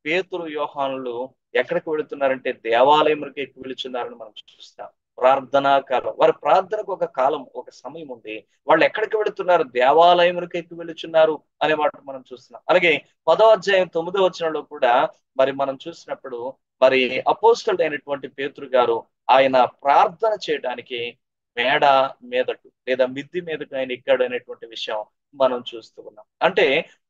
పేతురు యోహానులు ఎక్కడికి వెళుతున్నారంటే దేవాలయములకు ఎక్కువ వెళుతున్నారని మనం చూస్తాం. ప్రార్థనా కాలం, వారి ప్రార్థనకు ఒక కాలం, ఒక సమయం ఉంది. వాళ్ళు ఎక్కడికి వెళుతున్నారు? దేవాలయములకు ఎక్కువ వెళుచున్నారు అనే మాట మనం చూస్తున్నాం. అలాగే 10 అధ్యాయం 9 వచనంలో కూడా మరి మనం చూసినప్పుడు మరి అపోస్తలుడు అయినటువంటి పేతురు గారు ఆయన ప్రార్థన చేయడానికి మేడ మీదకు లేదా మిద్ది మీదకు ఆయన ఎక్కాడు అనేటువంటి విషయం మనం చూస్తూ ఉన్నాం. అంటే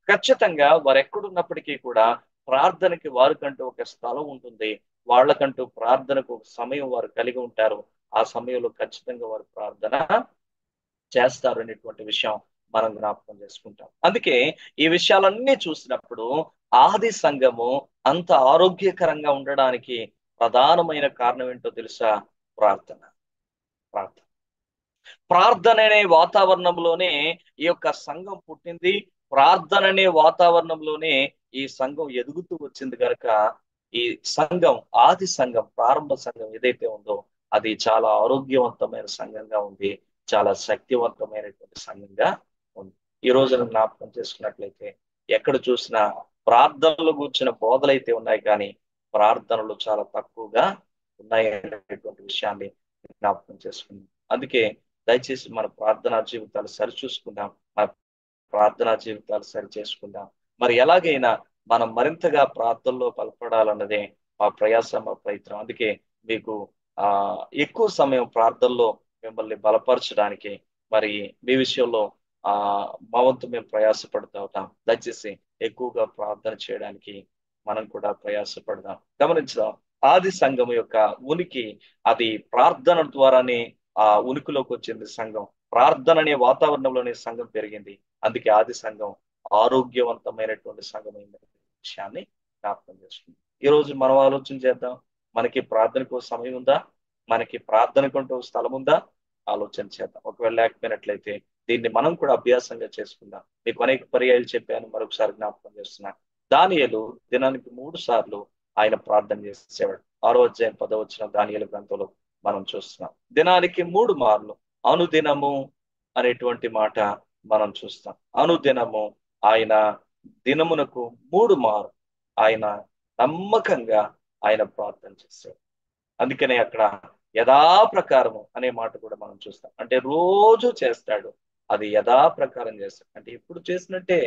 ఖచ్చితంగా వారు ఎక్కడున్నప్పటికీ కూడా ప్రార్థనకి వారికంటూ ఒక స్థలం ఉంటుంది. వాళ్ళకంటూ ప్రార్థనకు ఒక సమయం వారు కలిగి ఉంటారు. ఆ సమయంలో ఖచ్చితంగా వారు ప్రార్థన చేస్తారు అనేటువంటి విషయం మనం జ్ఞాపకం చేసుకుంటాం. అందుకే ఈ విషయాలన్నీ చూసినప్పుడు ఆది సంఘము అంత ఆరోగ్యకరంగా ఉండడానికి ప్రధానమైన కారణం ఏంటో తెలుసా? ప్రార్థన. ప్రార్థన ప్రార్థన అనే వాతావరణంలోనే ఈ యొక్క సంఘం పుట్టింది. ప్రార్థన అనే వాతావరణంలోనే ఈ సంఘం ఎదుగుతూ వచ్చింది కనుక ఈ సంఘం, ఆది సంఘం, ప్రారంభ సంఘం ఏదైతే ఉందో అది చాలా ఆరోగ్యవంతమైన సంఘంగా ఉంది, చాలా శక్తివంతమైనటువంటి సంఘంగా ఉంది. ఈ రోజున జ్ఞాపకం చేసుకున్నట్లయితే ఎక్కడ చూసినా ప్రార్థనలు కూర్చున్న బోధలైతే ఉన్నాయి, కానీ ప్రార్థనలు చాలా తక్కువగా ఉన్నాయి అనేటువంటి విషయాన్ని జ్ఞాపకం చేసుకుందాం. అందుకే దయచేసి మన ప్రార్థనా జీవితాలు సరిచూసుకుందాం, మన ప్రార్థనా జీవితాలు సరి చేసుకుందాం. మరి ఎలాగైనా మనం మరింతగా ప్రార్థనలో బలపడాలన్నదే మా ప్రయాస, మా ప్రయత్నం. అందుకే మీకు ఆ ఎక్కువ సమయం ప్రార్థనలో మిమ్మల్ని బలపరచడానికి మరి మీ విషయంలో ఆ మా వంతు మేము ప్రయాసపడుతూ ఉంటాం. దయచేసి ఎక్కువగా ప్రార్థన చేయడానికి మనం కూడా ప్రయాసపడదాం. గమనించుదాం, ఆది సంఘం యొక్క ఉనికి అది ప్రార్థన ద్వారానే ఆ ఉనికిలోకి వచ్చింది. సంఘం ప్రార్థన అనే వాతావరణంలోనే సంఘం పెరిగింది. అందుకే ఆది సంఘం ఆరోగ్యవంతమైనటువంటి సంఘమైన విషయాన్ని జ్ఞాపకం చేసుకుంది. ఈ రోజు మనం ఆలోచన చేద్దాం, మనకి ప్రార్థనకు సమయం ఉందా? మనకి ప్రార్థనకుంటూ స్థలం ఉందా? ఆలోచన చేద్దాం. ఒకవేళ లేకపోయినట్లయితే దీన్ని మనం కూడా అభ్యాసంగా చేసుకుందాం. మీకు అనేక పర్యాయాలు చెప్పాను, మరొకసారి జ్ఞాపకం చేస్తున్నాను. దానియేలు దినానికి 3 సార్లు ఆయన ప్రార్థన చేసేవాడు. 6 అధ్యాయం 10 వచనం దానియేలు గ్రంథంలో మనం చూస్తున్నాం. దినానికి 3 మార్లు, అనుదినము అనేటువంటి మాట మనం చూస్తాం. అనుదినము ఆయన దినమునకు 3 మార్లు ఆయన నమ్మకంగా ఆయన ప్రార్థన చేశాడు. అందుకనే అక్కడ యథాప్రకారము అనే మాట కూడా మనం చూస్తాం. అంటే రోజు చేస్తాడు, అది యథాప్రకారం చేస్తాడు. అంటే ఎప్పుడు చేసినట్టే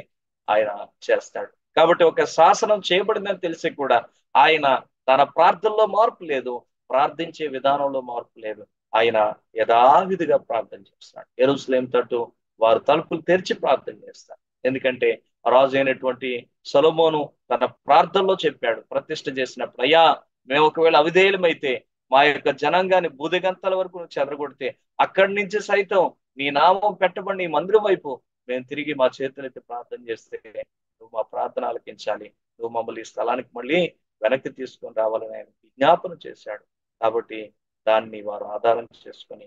ఆయన చేస్తాడు. కాబట్టి ఒక శాసనం చేయబడిందని తెలిసి కూడా ఆయన తన ప్రార్థనలో మార్పు లేదు, ప్రార్థించే విధానంలో మార్పు లేదు. ఆయన యథావిధిగా ప్రార్థన చేస్తాడు. యెరూషలేం తట్టు వారు తలుపులు తెరిచి ప్రార్థన చేస్తారు. ఎందుకంటే రాజు అయినటువంటి సొలొమోను తన ప్రార్థనలో చెప్పాడు, ప్రతిష్ఠ చేసినప్పుడు, అయ్యా మేము ఒకవేళ అవిధేయులమైతే మా యొక్క జనాంగాన్ని భూదిగంతాల వరకు నువ్వు చెదరగొడితే అక్కడి నుంచి సైతం నీ నామం పెట్టబడి నీ మందిరం వైపు మేము తిరిగి మా చేతులెత్తి ప్రార్థన చేస్తే నువ్వు మా ప్రార్థన ఆలకించాలి, నువ్వు మమ్మల్ని ఈ స్థలానికి మళ్ళీ వెనక్కి తీసుకొని రావాలని ఆయన విజ్ఞాపన చేశాడు. కాబట్టి దాన్ని వారు ఆధారం చేసుకొని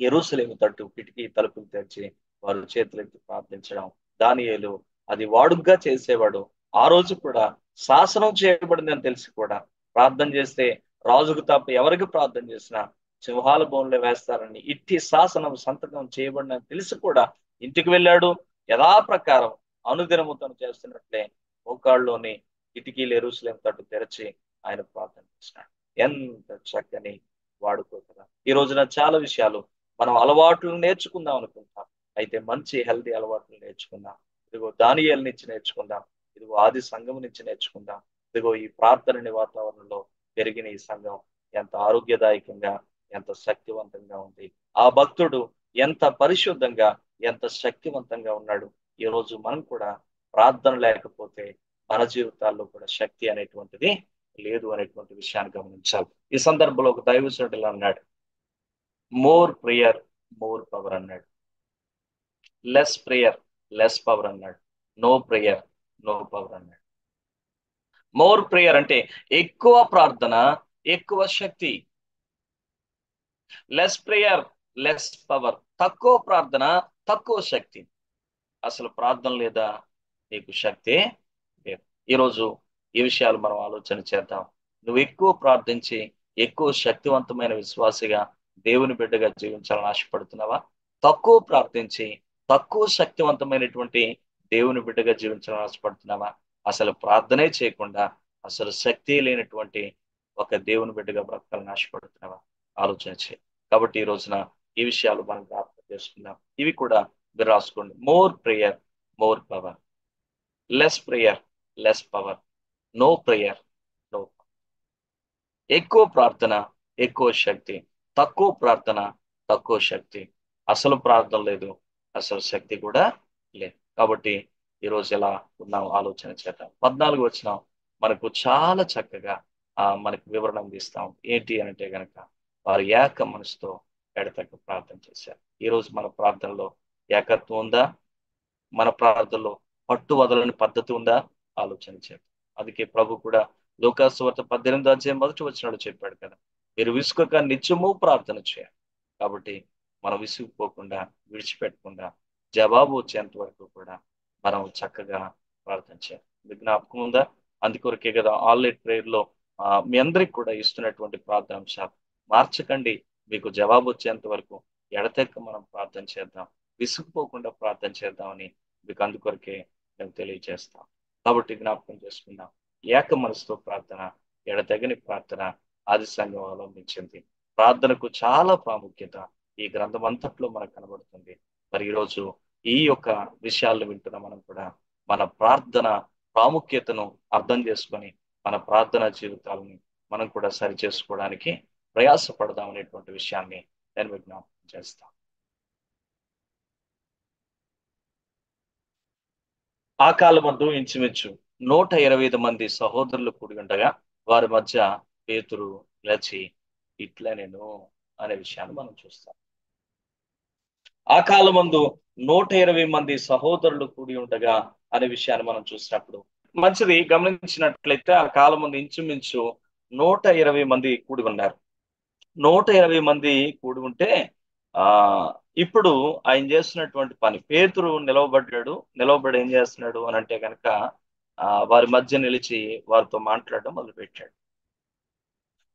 యెరూషలేము తట్టు కిటికీ తలుపులు తెరిచి వారు చేతులెత్తి ప్రార్థించడం, దానియేలు అది వాడుగ్గా చేసేవాడు. ఆ రోజు కూడా శాసనం చేయబడిందని తెలిసి కూడా ప్రార్థన చేస్తే రాజుకు తప్ప ఎవరికి ప్రార్థన చేసినా సింహాల బోన్లో వేస్తారని ఇట్టి శాసనం సంతకం చేయబడిందని తెలిసి కూడా ఇంటికి వెళ్ళాడు. యథాప్రకారం అనుదినము తను చేస్తున్నట్లే మోకాళ్ళలోని కిటికీలు యెరూషలేము తట్టు తెరచి ఆయన ప్రార్థన చేసినాడు. ఎంత చక్కని వాడుకో కదా. ఈ రోజున చాలా విషయాలు మనం అలవాట్లు నేర్చుకుందాం అనుకుంటాం, అయితే మంచి హెల్తీ అలవాట్లు నేర్చుకుందాం. ఇదిగో దానియేలు నుంచి నేర్చుకుందాం, ఇదిగో ఆది సంఘం నుంచి నేర్చుకుందాం. ఇదిగో ఈ ప్రార్థన వాతావరణంలో పెరిగిన ఈ సంఘం ఎంత ఆరోగ్యదాయకంగా, ఎంత శక్తివంతంగా ఉంది. ఆ భక్తుడు ఎంత పరిశుద్ధంగా, ఎంత శక్తివంతంగా ఉన్నాడు. ఈ రోజు మనం కూడా ప్రార్థన లేకపోతే మన జీవితాల్లో కూడా శక్తి అనేటువంటిది లేదు అనేటువంటి విషయాన్ని గమనించాలి. ఈ సందర్భంలో ఒక దైవజనుడు ఇలా అన్నాడు, మోర్ ప్రేయర్ మోర్ పవర్ అన్నాడు. లెస్ ప్రేయర్, లెస్ పవర్ అన్నాడు. నో ప్రేయర్, నో పవర్ అన్నాడు. మోర్ ప్రేయర్ అంటే ఎక్కువ ప్రార్థన, ఎక్కువ శక్తి. లెస్ ప్రేయర్, లెస్ పవర్, తక్కువ ప్రార్థన, తక్కువ శక్తి. అసలు ప్రార్థన లేదా, నీకు శక్తే లేదు. ఈరోజు ఈ విషయాలు మనం ఆలోచన చేద్దాం. నువ్వు ఎక్కువ ప్రార్థించి ఎక్కువ శక్తివంతమైన విశ్వాసిగా, దేవుని బిడ్డగా జీవించాలని ఆశపడుతున్నావా? తక్కువ ప్రార్థించి తక్కువ శక్తివంతమైనటువంటి దేవుని బిడ్డగా జీవించాలని ఆశపడుతున్నావా? అసలు ప్రార్థనే చేయకుండా అసలు శక్తి లేనటువంటి ఒక దేవుని బిడ్డగా బ్రతకాలని ఆశపడుతున్నావా? ఆలోచన చేయి. కాబట్టి ఈ రోజున ఈ విషయాలు మనం జ్ఞాపకం చేసుకుందాం. ఇవి కూడా మీరు రాసుకోండి. More prayer, more power. Less prayer, less power. No prayer, no. ఎక్కువ ప్రార్థన, ఎక్కువ శక్తి. తక్కువ ప్రార్థన, తక్కువ శక్తి. అసలు ప్రార్థన లేదు, అసలు శక్తి కూడా లేదు. కాబట్టి ఈరోజు ఎలా ఉన్నాం ఆలోచన చేద్దాం. 14 వచనం మనకు చాలా చక్కగా మనకు వివరణ అందిస్తాం. ఏంటి అంటే గనక, వారు ఏక మనసుతో ఎడతెగక ప్రార్థన చేశారు. ఈరోజు మన ప్రార్థనలో ఏకత్వం ఉందా? మన ప్రార్థనలో పట్టు వదలని పద్ధతి ఉందా? ఆలోచన చేద్దాం. అందుకే ప్రభు కూడా లూకాసు వార్త 18వ అధ్యాయం 1వ వచనంలో చెప్పాడు కదా, మీరు విసుకక నిత్యము ప్రార్థన చేయాలి. కాబట్టి మనం విసుగుపోకుండా, విడిచిపెట్టకుండా, జవాబు వచ్చేంత వరకు కూడా మనం చక్కగా ప్రార్థన చేయాలి. మీకు జ్ఞాపకం ఉందా? అందుకొరకే కదా ఆన్లైన్ ప్రేయర్ లో మీ అందరికి కూడా ఇస్తున్నటువంటి ప్రార్థనాంశాలు. మార్చకండి, మీకు జవాబు వచ్చేంత వరకు ఎడతెక్క మనం ప్రార్థన చేద్దాం, విసుగుపోకుండా ప్రార్థన చేద్దామని మీకు అందుకొరకే మేము తెలియజేస్తాం. కాబట్టి జ్ఞాపకం చేసుకుందాం. ఏక మనసుతో ప్రార్థన, ఎడతెగని ప్రార్థన ఆది సంఘం అవలంబించింది. ప్రార్థనకు చాలా ప్రాముఖ్యత ఈ గ్రంథం అంతట్లో మనకు కనబడుతుంది. మరి ఈరోజు ఈ యొక్క విషయాలను వింటున్న మనం కూడా మన ప్రార్థన ప్రాముఖ్యతను అర్థం చేసుకొని మన ప్రార్థన జీవితాలని మనం కూడా సరి చేసుకోవడానికి ప్రయాసపడదాం అనేటువంటి విషయాన్ని నేను విజ్ఞాపనం చేస్తాను. ఆ కాలమందు ఇంచుమించు 125 మంది సహోదరులు కూడి ఉండగా వారి మధ్య పేతురు లేచి ఇట్లా నేను అనే విషయాన్ని మనం చూస్తాం. ఆ కాలమందు 120 మంది సహోదరులు కూడి ఉండగా అనే విషయాన్ని మనం చూసినప్పుడు మంచిది గమనించినట్లయితే ఆ కాలమందు ఇంచుమించు 120 మంది కూడి ఉన్నారు. 120 మంది కూడి ఉంటే ఆ ఇప్పుడు ఆయన చేస్తున్నటువంటి పని, పేతురు నిలవబడి ఏం చేస్తున్నాడు అని అంటే కనుక వారి మధ్య నిలిచి వారితో మాట్లాడడం మొదలుపెట్టాడు.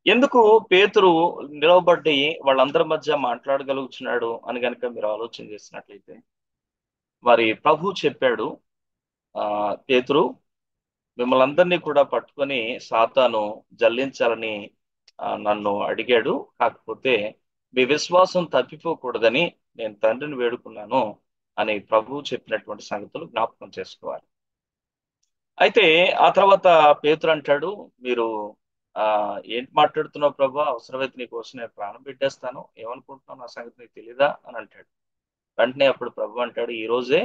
ఎందుకు పేతురు నిలవబడి వాళ్ళందరి మధ్య మాట్లాడగలుగుతున్నాడు అని కనుక మీరు ఆలోచన చేసినట్లయితే, మరి ప్రభు చెప్పాడు, పేతురు మిమ్మల్ని అందరినీ కూడా పట్టుకొని సాతాను జల్లించాలని నన్ను అడిగాడు. కాకపోతే మీ విశ్వాసం తప్పిపోకూడదని నేను తండ్రిని వేడుకున్నాను అని ప్రభువు చెప్పినటువంటి సంగతులు జ్ఞాపకం చేసుకోవాలి. అయితే ఆ తర్వాత పేతురు అంటాడు, మీరు ఏంటి మాట్లాడుతున్నావు ప్రభు, అవసరమైతే నీ కోసం నేను ప్రాణం పెట్టేస్తాను, ఏమనుకుంటున్నావు, నా సంగతి నీకు తెలీదా అని అంటాడు. వెంటనే అప్పుడు ప్రభు అంటాడు, ఈ రోజే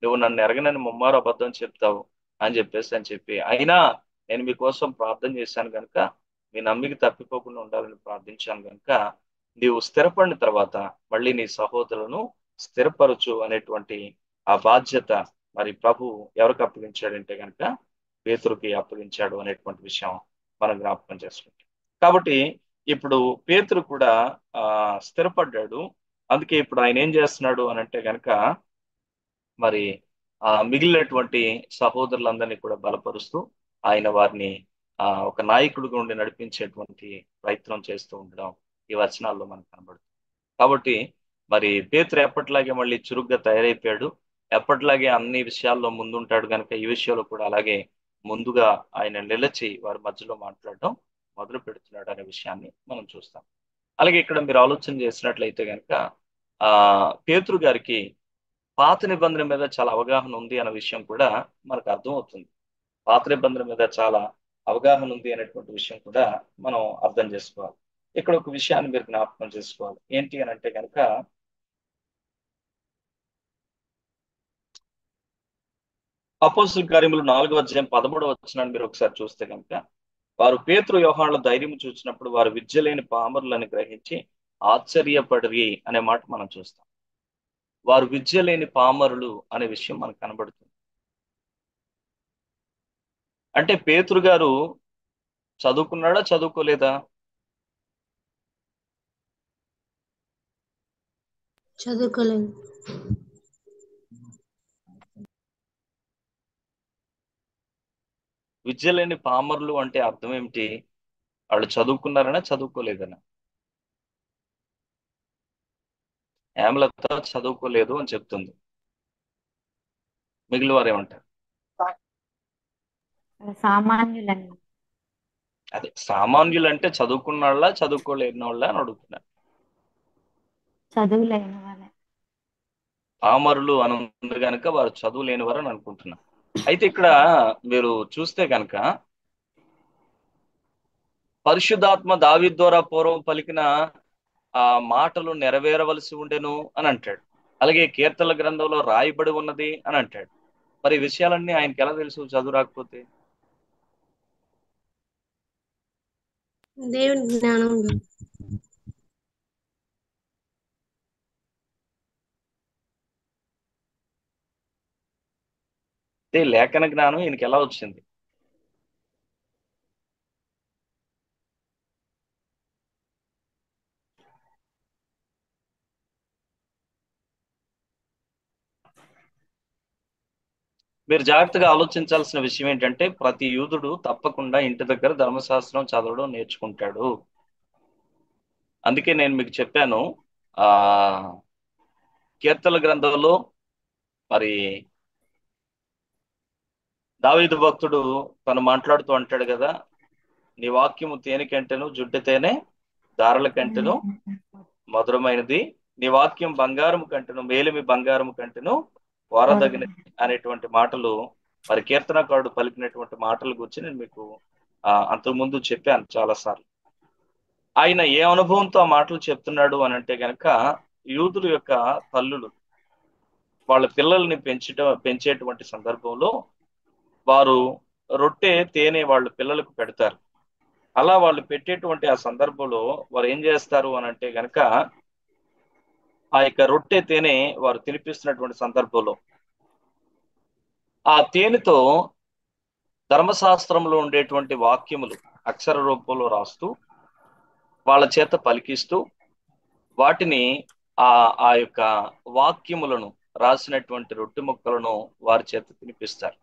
నువ్వు నన్ను ఎరగనని ముమ్మారు అబద్ధం చెప్తావు అని చెప్పి అయినా నేను మీకోసం ప్రార్థన చేశాను కనుక మీ నమ్మిక తప్పిపోకుండా ఉండాలని ప్రార్థించాను కనుక నీవు స్థిరపడిన తర్వాత మళ్ళీ నీ సహోదరులను స్థిరపరచు అనేటువంటి ఆ బాధ్యత మరి ప్రభు ఎవరికి అప్పగించాడంటే కనుక పేతురుకి అప్పగించాడు అనేటువంటి విషయం మనం జ్ఞాపకం చేసుకుంటాం. కాబట్టి ఇప్పుడు పేతురు కూడా స్థిరపడ్డాడు. అందుకే ఇప్పుడు ఆయన ఏం చేస్తున్నాడు అని అంటే కనుక మరి మిగిలినటువంటి సహోదరులందరినీ కూడా బలపరుస్తూ ఆయన వారిని ఒక నాయకుడిగా ఉండి నడిపించేటువంటి ప్రయత్నం చేస్తూ ఉండడం ఈ వచనాల్లో మనకు కనబడుతుంది. కాబట్టి మరి పేతురు ఎప్పటిలాగే మళ్ళీ చురుగ్గా తయారైపోయాడు. ఎప్పటిలాగే అన్ని విషయాల్లో ముందుంటాడు కనుక ఈ విషయంలో కూడా అలాగే ముందుగా ఆయన నిలిచి వారి మధ్యలో మాట్లాడడం మొదలు పెడుతున్నాడు అనే విషయాన్ని మనం చూస్తాం. అలాగే ఇక్కడ మీరు ఆలోచన చేసినట్లయితే కనుక పేతురు గారికి పాత నిబంధన మీద చాలా అవగాహన ఉంది అనే విషయం కూడా మనకు అర్థమవుతుంది. పాత నిబంధన మీద చాలా అవగాహన ఉంది అనేటువంటి విషయం కూడా మనం అర్థం చేసుకోవాలి. ఇక్కడ ఒక విషయాన్ని మీరు జ్ఞాపకం చేసుకోవాలి. ఏంటి అని అంటే కనుక అపోస్తలుల కార్యములు 4వ అధ్యాయం 13వ వచనాన్ని మీరు ఒకసారి చూస్తే కనుక, వారు పేతురు యోహానుల ధైర్యం చూసినప్పుడు వారు విద్య లేని పామరులని గ్రహించి ఆశ్చర్యపడిరి అనే మాట మనం చూస్తాం. వారు విద్య లేని పామరులు అనే విషయం మనకు కనబడుతుంది. అంటే పేతురు గారు చదువుకున్నాడా, చదువుకోలేదా? చదువుకోలేదు. విద్య లేని పామరులు అంటే అర్థం ఏమిటి? వాళ్ళు చదువుకున్నారనా, చదువుకోలేదనా? హేమలత చదువుకోలేదు అని చెప్తుంది. మిగిలిన వారు ఏమంటారు? సామాన్యులని. అదే సామాన్యులు అంటే చదువుకున్న వాళ్ళ, చదువుకోలేని వాళ్ళ అని అడుగుతున్నారు. చదువులేని వాళ్ళే. పామరులు అని ఉంది కనుక వారు చదువు లేని వారు అని అనుకుంటున్నారు. అయితే ఇక్కడ మీరు చూస్తే కనుక పరిశుద్ధాత్మ దావీదు ద్వారా పూర్వం పలికిన ఆ మాటలు నెరవేరవలసి ఉండెను అని అంటాడు. అలాగే కీర్తనల గ్రంథంలో రాయబడి ఉన్నది అని అంటాడు. మరి ఈ విషయాలన్నీ ఆయనకి ఎలా తెలుసు చదువు రాకపోతే? దేవుని జ్ఞానంలో. అంటే లేఖన జ్ఞానం ఈయనకి ఎలా వచ్చింది? మీరు జాగ్రత్తగా ఆలోచించాల్సిన విషయం ఏంటంటే ప్రతి యూదుడు తప్పకుండా ఇంటి దగ్గర ధర్మశాస్త్రం చదవడం నేర్చుకుంటాడు. అందుకే నేను మీకు చెప్పాను, ఆ కీర్తనల గ్రంథంలో మరి దావీదు భక్తుడు తను మాట్లాడుతూ అంటాడు కదా, నీ వాక్యము తేనె కంటెను జుడ్డు తేనె దారుల కంటెను మధురమైనది, నీ వాక్యం బంగారము కంటెను మేలిమి బంగారము కంటెను వారదగినది అనేటువంటి మాటలు మరి కీర్తనకారుడు పలికినటువంటి మాటల గురించి నేను మీకు అంతకుముందు చెప్పాను చాలాసార్లు. ఆయన ఏ అనుభవంతో ఆ మాటలు చెప్తున్నాడు అని అంటే గనక యూదుల యొక్క తల్లులు వాళ్ళ పిల్లల్ని పెంచేటువంటి సందర్భంలో వారు రొట్టె తేనె వాళ్ళ పిల్లలకు పెడతారు. అలా వాళ్ళు పెట్టేటువంటి ఆ సందర్భంలో వారు ఏం చేస్తారు అని అంటే గనక ఆ యొక్క రొట్టె తేనె వారు తినిపిస్తున్నటువంటి సందర్భంలో ఆ తేనెతో ధర్మశాస్త్రంలో ఉండేటువంటి వాక్యములు అక్షర రూపంలో రాస్తూ వాళ్ళ చేత పలికిస్తూ వాటిని ఆ ఆ యొక్క వాక్యములను రాసినటువంటి రొట్టె ముక్కలను వారి చేత తినిపిస్తారు.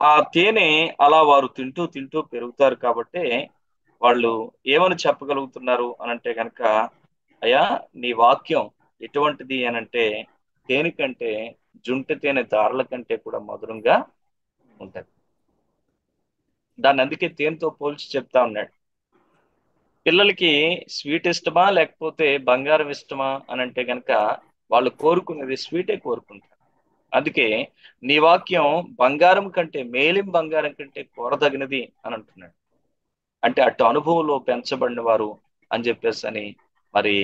ఆ తేనె అలా వారు తింటూ తింటూ పెరుగుతారు కాబట్టి వాళ్ళు ఏమని చెప్పగలుగుతున్నారు అని అంటే కనుక, అయ్యా నీ వాక్యం ఎటువంటిది అని అంటే తేనె కంటే జుంటి తేనె దారుల కంటే కూడా మధురంగా ఉంటది. దాన్ని అందుకే తేనెతో పోల్చి చెప్తా ఉన్నాడు. పిల్లలకి స్వీట్ ఇష్టమా లేకపోతే బంగారం ఇష్టమా అని అంటే కనుక వాళ్ళు కోరుకునేది స్వీటే కోరుకుంటారు. అందుకే నీ వాక్యం బంగారం కంటే మేలిం బంగారం కంటే కోరదగినది అని అంటున్నాడు. అంటే అటు అనుభవంలో పెంచబడిన వారు అని చెప్పేసి అని మరి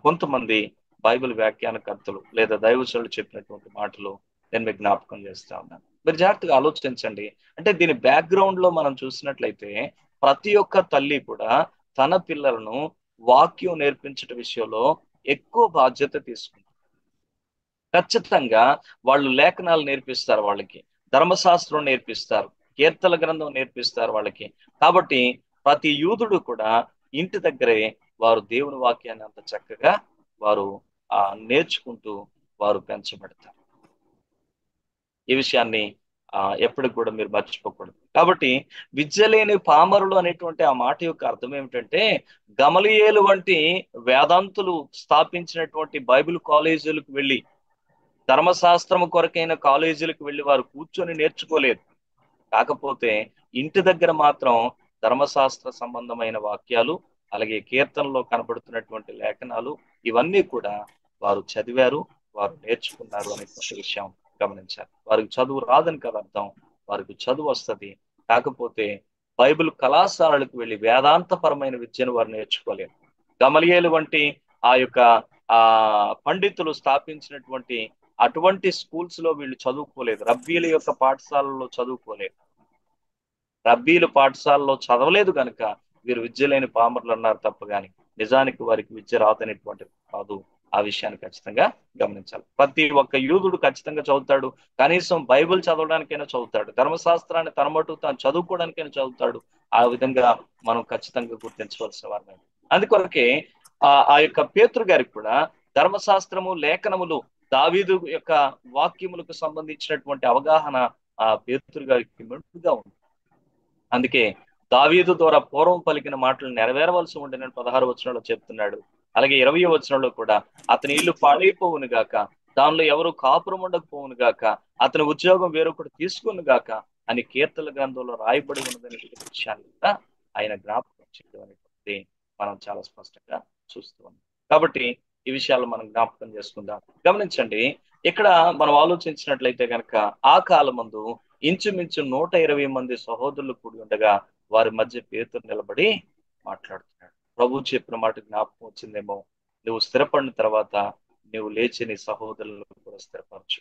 కొంతమంది బైబిల్ వ్యాఖ్యానకర్తలు లేదా దైవజనులు చెప్పినటువంటి మాటలు నేను మీకు జ్ఞాపకం చేస్తా ఉన్నాను. మీరు జాగ్రత్తగా ఆలోచించండి. అంటే దీని బ్యాక్గ్రౌండ్ లో మనం చూసినట్లయితే ప్రతి ఒక్క తల్లి కూడా తన పిల్లలను వాక్యం నేర్పించడం విషయంలో ఎక్కువ బాధ్యత తీసుకుంటారు. ఖచ్చితంగా వాళ్ళు లేఖనాలు నేర్పిస్తారు, వాళ్ళకి ధర్మశాస్త్రం నేర్పిస్తారు, కీర్తన గ్రంథం నేర్పిస్తారు వాళ్ళకి. కాబట్టి ప్రతి యూదుడు కూడా ఇంటి దగ్గరే వారు దేవుని వాక్యాన్ని అంత చక్కగా వారు నేర్చుకుంటూ వారు పెంచబడతారు. ఈ విషయాన్ని ఎప్పటికి కూడా మీరు మర్చిపోకూడదు. కాబట్టి విద్య లేని పామరులు అనేటువంటి ఆ మాట యొక్క అర్థం ఏమిటంటే గమలియేలు వంటి వేదాంతులు స్థాపించినటువంటి బైబిల్ కాలేజీలకు వెళ్ళి ధర్మశాస్త్రము కొరకైన కాలేజీలకు వెళ్ళి వారు కూర్చొని నేర్చుకోలేదు. కాకపోతే ఇంటి దగ్గర మాత్రం ధర్మశాస్త్ర సంబంధమైన వాక్యాలు అలాగే కీర్తనలో కనబడుతున్నటువంటి లేఖనాలు ఇవన్నీ కూడా వారు చదివారు, వారు నేర్చుకున్నారు అనేటువంటి విషయం గమనించారు. వారికి చదువు రాదని కదా అర్థం, వారికి చదువు వస్తుంది. కాకపోతే బైబిల్ కళాశాలలకు వెళ్ళి వేదాంతపరమైన విద్యను వారు నేర్చుకోలేరు. గమలియేలు వంటి ఆ యొక్క పండితులు స్థాపించినటువంటి అటువంటి స్కూల్స్ లో వీళ్ళు చదువుకోలేదు. రబ్బీల యొక్క పాఠశాలలో చదువుకోలేదు. రబ్బీలు పాఠశాలలో చదవలేదు కనుక వీరు విద్య లేని పామరులు అన్నారు తప్ప గాని నిజానికి వారికి విద్య రాదనేటువంటిది కాదు. ఆ విషయాన్ని ఖచ్చితంగా గమనించాలి. ప్రతి ఒక్క యూదుడు ఖచ్చితంగా చదువుతాడు. కనీసం బైబిల్ చదవడానికైనా చదువుతాడు. ధర్మశాస్త్రాన్ని తన మటుకు తాను చదువుకోవడానికైనా చదువుతాడు. ఆ విధంగా మనం ఖచ్చితంగా గుర్తించవలసిన వారిని. అందుకొరకే ఆ యొక్క పేతురు గారికి కూడా ధర్మశాస్త్రము, లేఖనములు, దావీదు యొక్క వాక్యములకు సంబంధించినటువంటి అవగాహన ఆ పేతురు గారికి మెండుగా ఉంది. అందుకే దావీదు ద్వారా పూర్వం పలికిన మాటలు నెరవేరవలసి ఉండేనని 16 వచనంలో చెప్తున్నాడు. అలాగే 20 వచనంలో కూడా అతని ఇల్లు పాడైపోవును గాక, దానిలో ఎవరు కాపురం ఉండకపోవును గాక, అతని ఉద్యోగం వేరొకటి తీసుకును గాక అని కీర్తన గ్రంథంలో రాయబడి ఉన్నదనే విషయాన్ని కూడా ఆయన జ్ఞాపకం చేయడం అనేటువంటిది మనం చాలా స్పష్టంగా చూస్తూ ఉన్నాం. కాబట్టి ఈ విషయాలు మనం జ్ఞాపకం చేసుకుందాం. గమనించండి, ఇక్కడ మనం ఆలోచించినట్లయితే కనుక ఆ కాలమందు ఇంచుమించు 120 మంది సహోదరులు కూడి ఉండగా వారి మధ్య పేతురు నిలబడి మాట్లాడుతున్నాడు. ప్రభు చెప్పిన మాట జ్ఞాపకం వచ్చిందేమో, నువ్వు స్థిరపడిన తర్వాత నువ్వు లేచి నీ సహోదరులను కూడా స్థిరపరచు.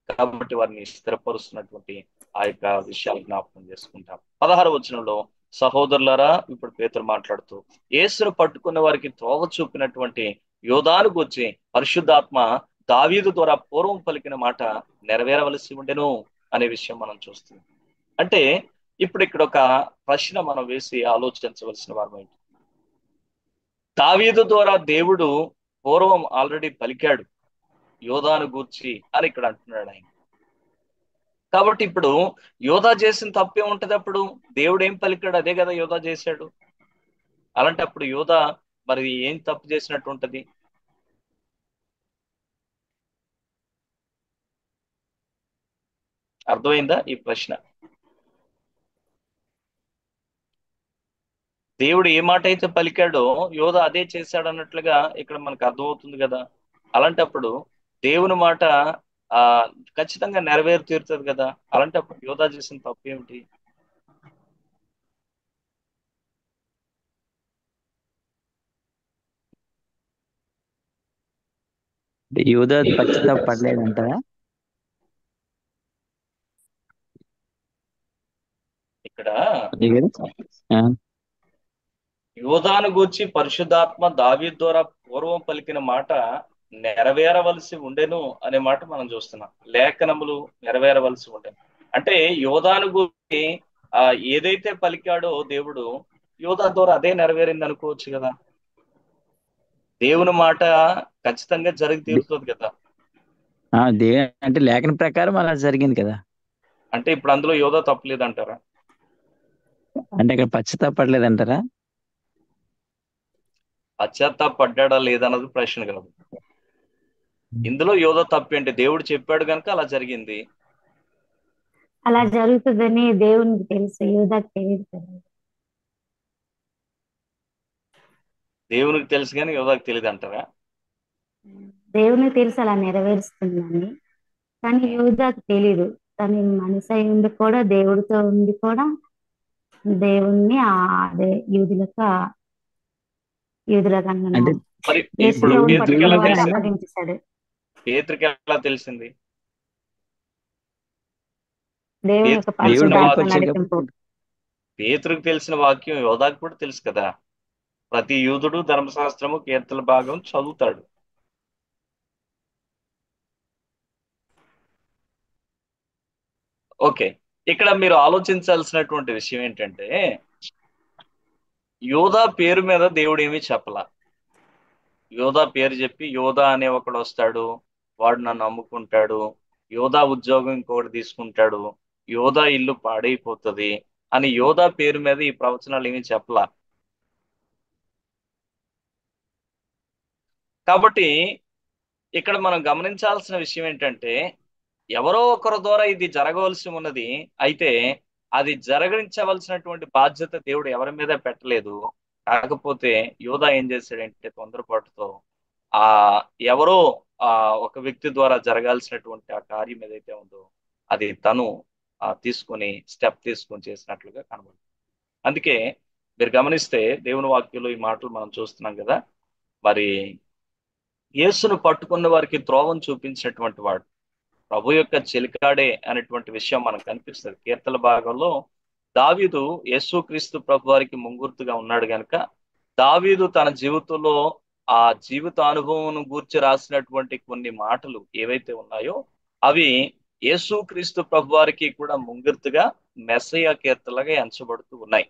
కాబట్టి వారిని స్థిరపరుస్తున్నటువంటి ఆ యొక్క విషయాలు జ్ఞాపకం చేసుకుంటాం. 16 వచనంలో సహోదరులారా, ఇప్పుడు పేతురు మాట్లాడుతూ యేసును పట్టుకున్న వారికి త్రోవ చూపినటువంటి యోధాను గూర్చి పరిశుద్ధాత్మ దావీదు ద్వారా పూర్వం పలికిన మాట నెరవేరవలసి ఉండెను అనే విషయం మనం చూస్తున్నాం. అంటే ఇప్పుడు ఇక్కడ ఒక ప్రశ్న మనం వేసి ఆలోచించవలసిన వారు, దావీదు ద్వారా దేవుడు పూర్వం ఆల్రెడీ పలికాడు యోధాను గూర్చి అని ఇక్కడ అంటున్నాడు ఆయన. కాబట్టి ఇప్పుడు యోధా చేసిన తప్పే ఉంటది. అప్పుడు దేవుడు ఏం పలికాడు అదే కదా యోధా చేశాడు. అలాంటి అప్పుడు యోధా మరి ఏం తప్పు చేసినట్టు ఉంటది? అర్థమైందా ఈ ప్రశ్న? దేవుడు ఏ మాట అయితే పలికాడో యోధా అదే చేశాడు అన్నట్లుగా ఇక్కడ మనకు అర్థమవుతుంది కదా. అలాంటప్పుడు దేవుని మాట ఆ ఖచ్చితంగా నెరవేరు తీరుతుంది కదా. అలాంటప్పుడు యోధా చేసిన తప్పు ఏమిటి? యూదా పశ్చాత్తాపడలేదంటారా? ఇక్కడ ఆ, యోధాను గూర్చి పరిశుద్ధాత్మ దావీదు ద్వారా పూర్వం పలికిన మాట నెరవేరవలసి ఉండెను అనే మాట మనం చూస్తున్నాం. లేఖనములు నెరవేరవలసి ఉండెను అంటే యోధాను గూర్చి ఏదైతే పలికాడో దేవుడు, యోధా ద్వారా అదే నెరవేరింది అనుకోవచ్చు కదా. దేవుని మాట ఖచ్చితంగా జరిగి తీరుతుంది కదా. అంటే లేఖన ప్రకారం అలా జరిగింది కదా. అంటే ఇప్పుడు అందులో యోధా తప్పలేదంటారా? అంటే ఇక్కడ పశ్చాత్తాపడలేదంటారా? పశ్చాత్తాపడ్డా లేదన్నది ప్రశ్న కాదు. ఇందులో యోధా తప్పేంటి? దేవుడు చెప్పాడు కనుక అలా జరిగింది. అలా జరుగుతుందని దేవునికి తెలుసు, యూదాకి తెలియదు కదా. దేవునికి తెలుసు కానీ యోధాకి తెలియదు అంటారా? దేవునికి తెలుసు అలా నెరవేరుస్తుందని, కానీ యూదాకి తెలీదు. తను మనసు అయి ఉండి కూడా, దేవుడితో ఉండి కూడా దేవుణ్ణి అదే యూదులకు అంటే మరి యేసు ఇప్పుడు ప్రభువుని పేతురికి పట్టుకున్న ఎలా వారిని తెలిసింది? అప్పగించేశాడు. పేతురికి ఎలా తెలిసింది? దేవుని యొక్క పేతురికి తెలిసిన దేవుడు పరిశుద్ధాత్మ వాక్యం, నడిపింపు. పేతురికి తెలిసిన వాక్యం యోధాకి కూడా తెలుసు కదా. ప్రతి యూదుడు ధర్మశాస్త్రము, కీర్తన భాగం చదువుతాడు. ఓకే, ఇక్కడ మీరు ఆలోచించాల్సినటువంటి విషయం ఏంటంటే, యోధా పేరు మీద దేవుడు ఏమీ చెప్పలా. యోధా పేరు చెప్పి యోధా అనే ఒకడు వస్తాడు, వాడు నన్ను అమ్ముకుంటాడు, యోధా ఉద్యోగం ఇంకొకటి తీసుకుంటాడు, యోధా ఇల్లు పాడైపోతుంది అని యోధా పేరు మీద ఈ ప్రవచనాలు ఏమీ చెప్పలా. కాబట్టి ఇక్కడ మనం గమనించాల్సిన విషయం ఏంటంటే, ఎవరో ఒకరి ద్వారా ఇది జరగవలసి ఉన్నది. అయితే అది జరగించవలసినటువంటి బాధ్యత దేవుడు ఎవరి మీద పెట్టలేదు. కాకపోతే యోధా ఏం చేశాడంటే తొందరపాటుతో ఆ ఎవరో ఒక వ్యక్తి ద్వారా జరగాల్సినటువంటి ఆ కార్యం ఏదైతే ఉందో అది తను తీసుకొని స్టెప్ తీసుకొని చేసినట్లుగా కనబడుతుంది. అందుకే మీరు గమనిస్తే దేవుని వాక్యంలో ఈ మాటలు మనం చూస్తున్నాం కదా. మరి యేసును పట్టుకున్న వారికి త్రోవను చూపించినటువంటి వాడు ప్రభు యొక్క చెలికాడే అనేటువంటి విషయం మనకు కనిపిస్తుంది. కీర్తన భాగంలో దావీదు యేసుక్రీస్తు ప్రభు వారికి ముంగుర్తుగా ఉన్నాడు గనుక దావీదు తన జీవితంలో ఆ జీవిత అనుభవం గూర్చి రాసినటువంటి కొన్ని మాటలు ఏవైతే ఉన్నాయో అవి యేసుక్రీస్తు ప్రభు వారికి కూడా ముంగుర్తుగా మెస్సయ కీర్తనలుగా ఎంచబడుతూ ఉన్నాయి.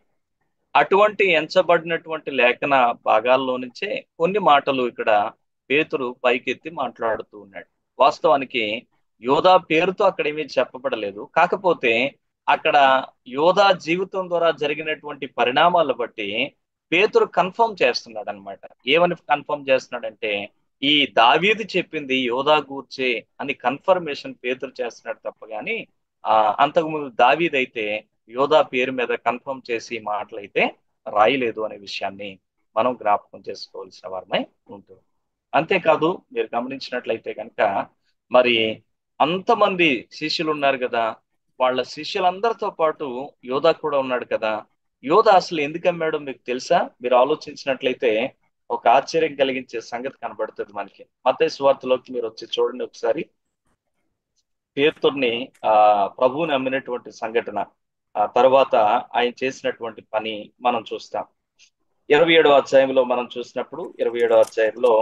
అటువంటి ఎంచబడినటువంటి లేఖన భాగాల్లో నుంచే కొన్ని మాటలు ఇక్కడ పేతురు పైకెత్తి మాట్లాడుతూ ఉన్నాడు. వాస్తవానికి యోధా పేరుతో అక్కడ ఏమీ చెప్పబడలేదు. కాకపోతే అక్కడ యోధా జీవితం ద్వారా జరిగినటువంటి పరిణామాలను బట్టి పేతురు కన్ఫర్మ్ చేస్తున్నాడు అనమాట. ఏమని కన్ఫర్మ్ చేస్తున్నాడంటే ఈ దావీదు చెప్పింది యోధా గూర్చే అని కన్ఫర్మేషన్ పేతురు చేస్తున్నాడు తప్ప గాని అంతకుముందు దావీదైతే యోధా పేరు మీద కన్ఫర్మ్ చేసి మాటలైతే రాయలేదు అనే విషయాన్ని మనం జ్ఞాపకం చేసుకోవాల్సిన వారమై ఉంటుంది. అంతేకాదు మీరు గమనించినట్లయితే కనుక మరి అంతమంది శిష్యులు ఉన్నారు కదా, వాళ్ళ శిష్యులందరితో పాటు యోధా కూడా ఉన్నాడు కదా. యోధా అసలు ఎందుకు అమ్మాడో మీకు తెలుసా? మీరు ఆలోచించినట్లయితే ఒక ఆశ్చర్యం కలిగించే సంగతి కనబడుతుంది మనకి. మత్తయి సువార్తలోకి మీరు వచ్చి చూడండి ఒకసారి. పేతుర్ని ప్రభువుని అమ్మినటువంటి సంఘటన తర్వాత ఆయన చేసినటువంటి పని మనం చూస్తాం. 27వ అధ్యాయంలో మనం చూసినప్పుడు 27వ అధ్యాయంలో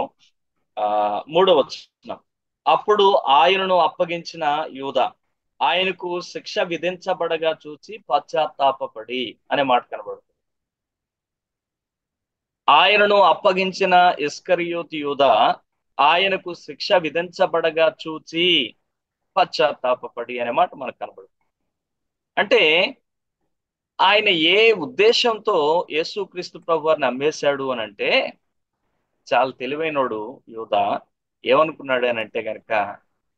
3వ వచనం, అప్పుడు ఆయనను అప్పగించిన యూదా ఆయనకు శిక్ష విధించబడగా చూచి పశ్చాత్తాపపడి అనే మాట కనబడుతుంది. ఆయనను అప్పగించిన ఇస్కరియోతు యూదా ఆయనకు శిక్ష విధించబడగా చూచి పశ్చాత్తాపపడి అనే మాట మనకు కనబడుతుంది. అంటే ఆయన ఏ ఉద్దేశంతో యేసుక్రీస్తు ప్రభు వారిని అమ్మేశాడు అని అంటే, చాలా తెలివైనోడు యూదా. ఏమనుకున్నాడు అని అంటే కనుక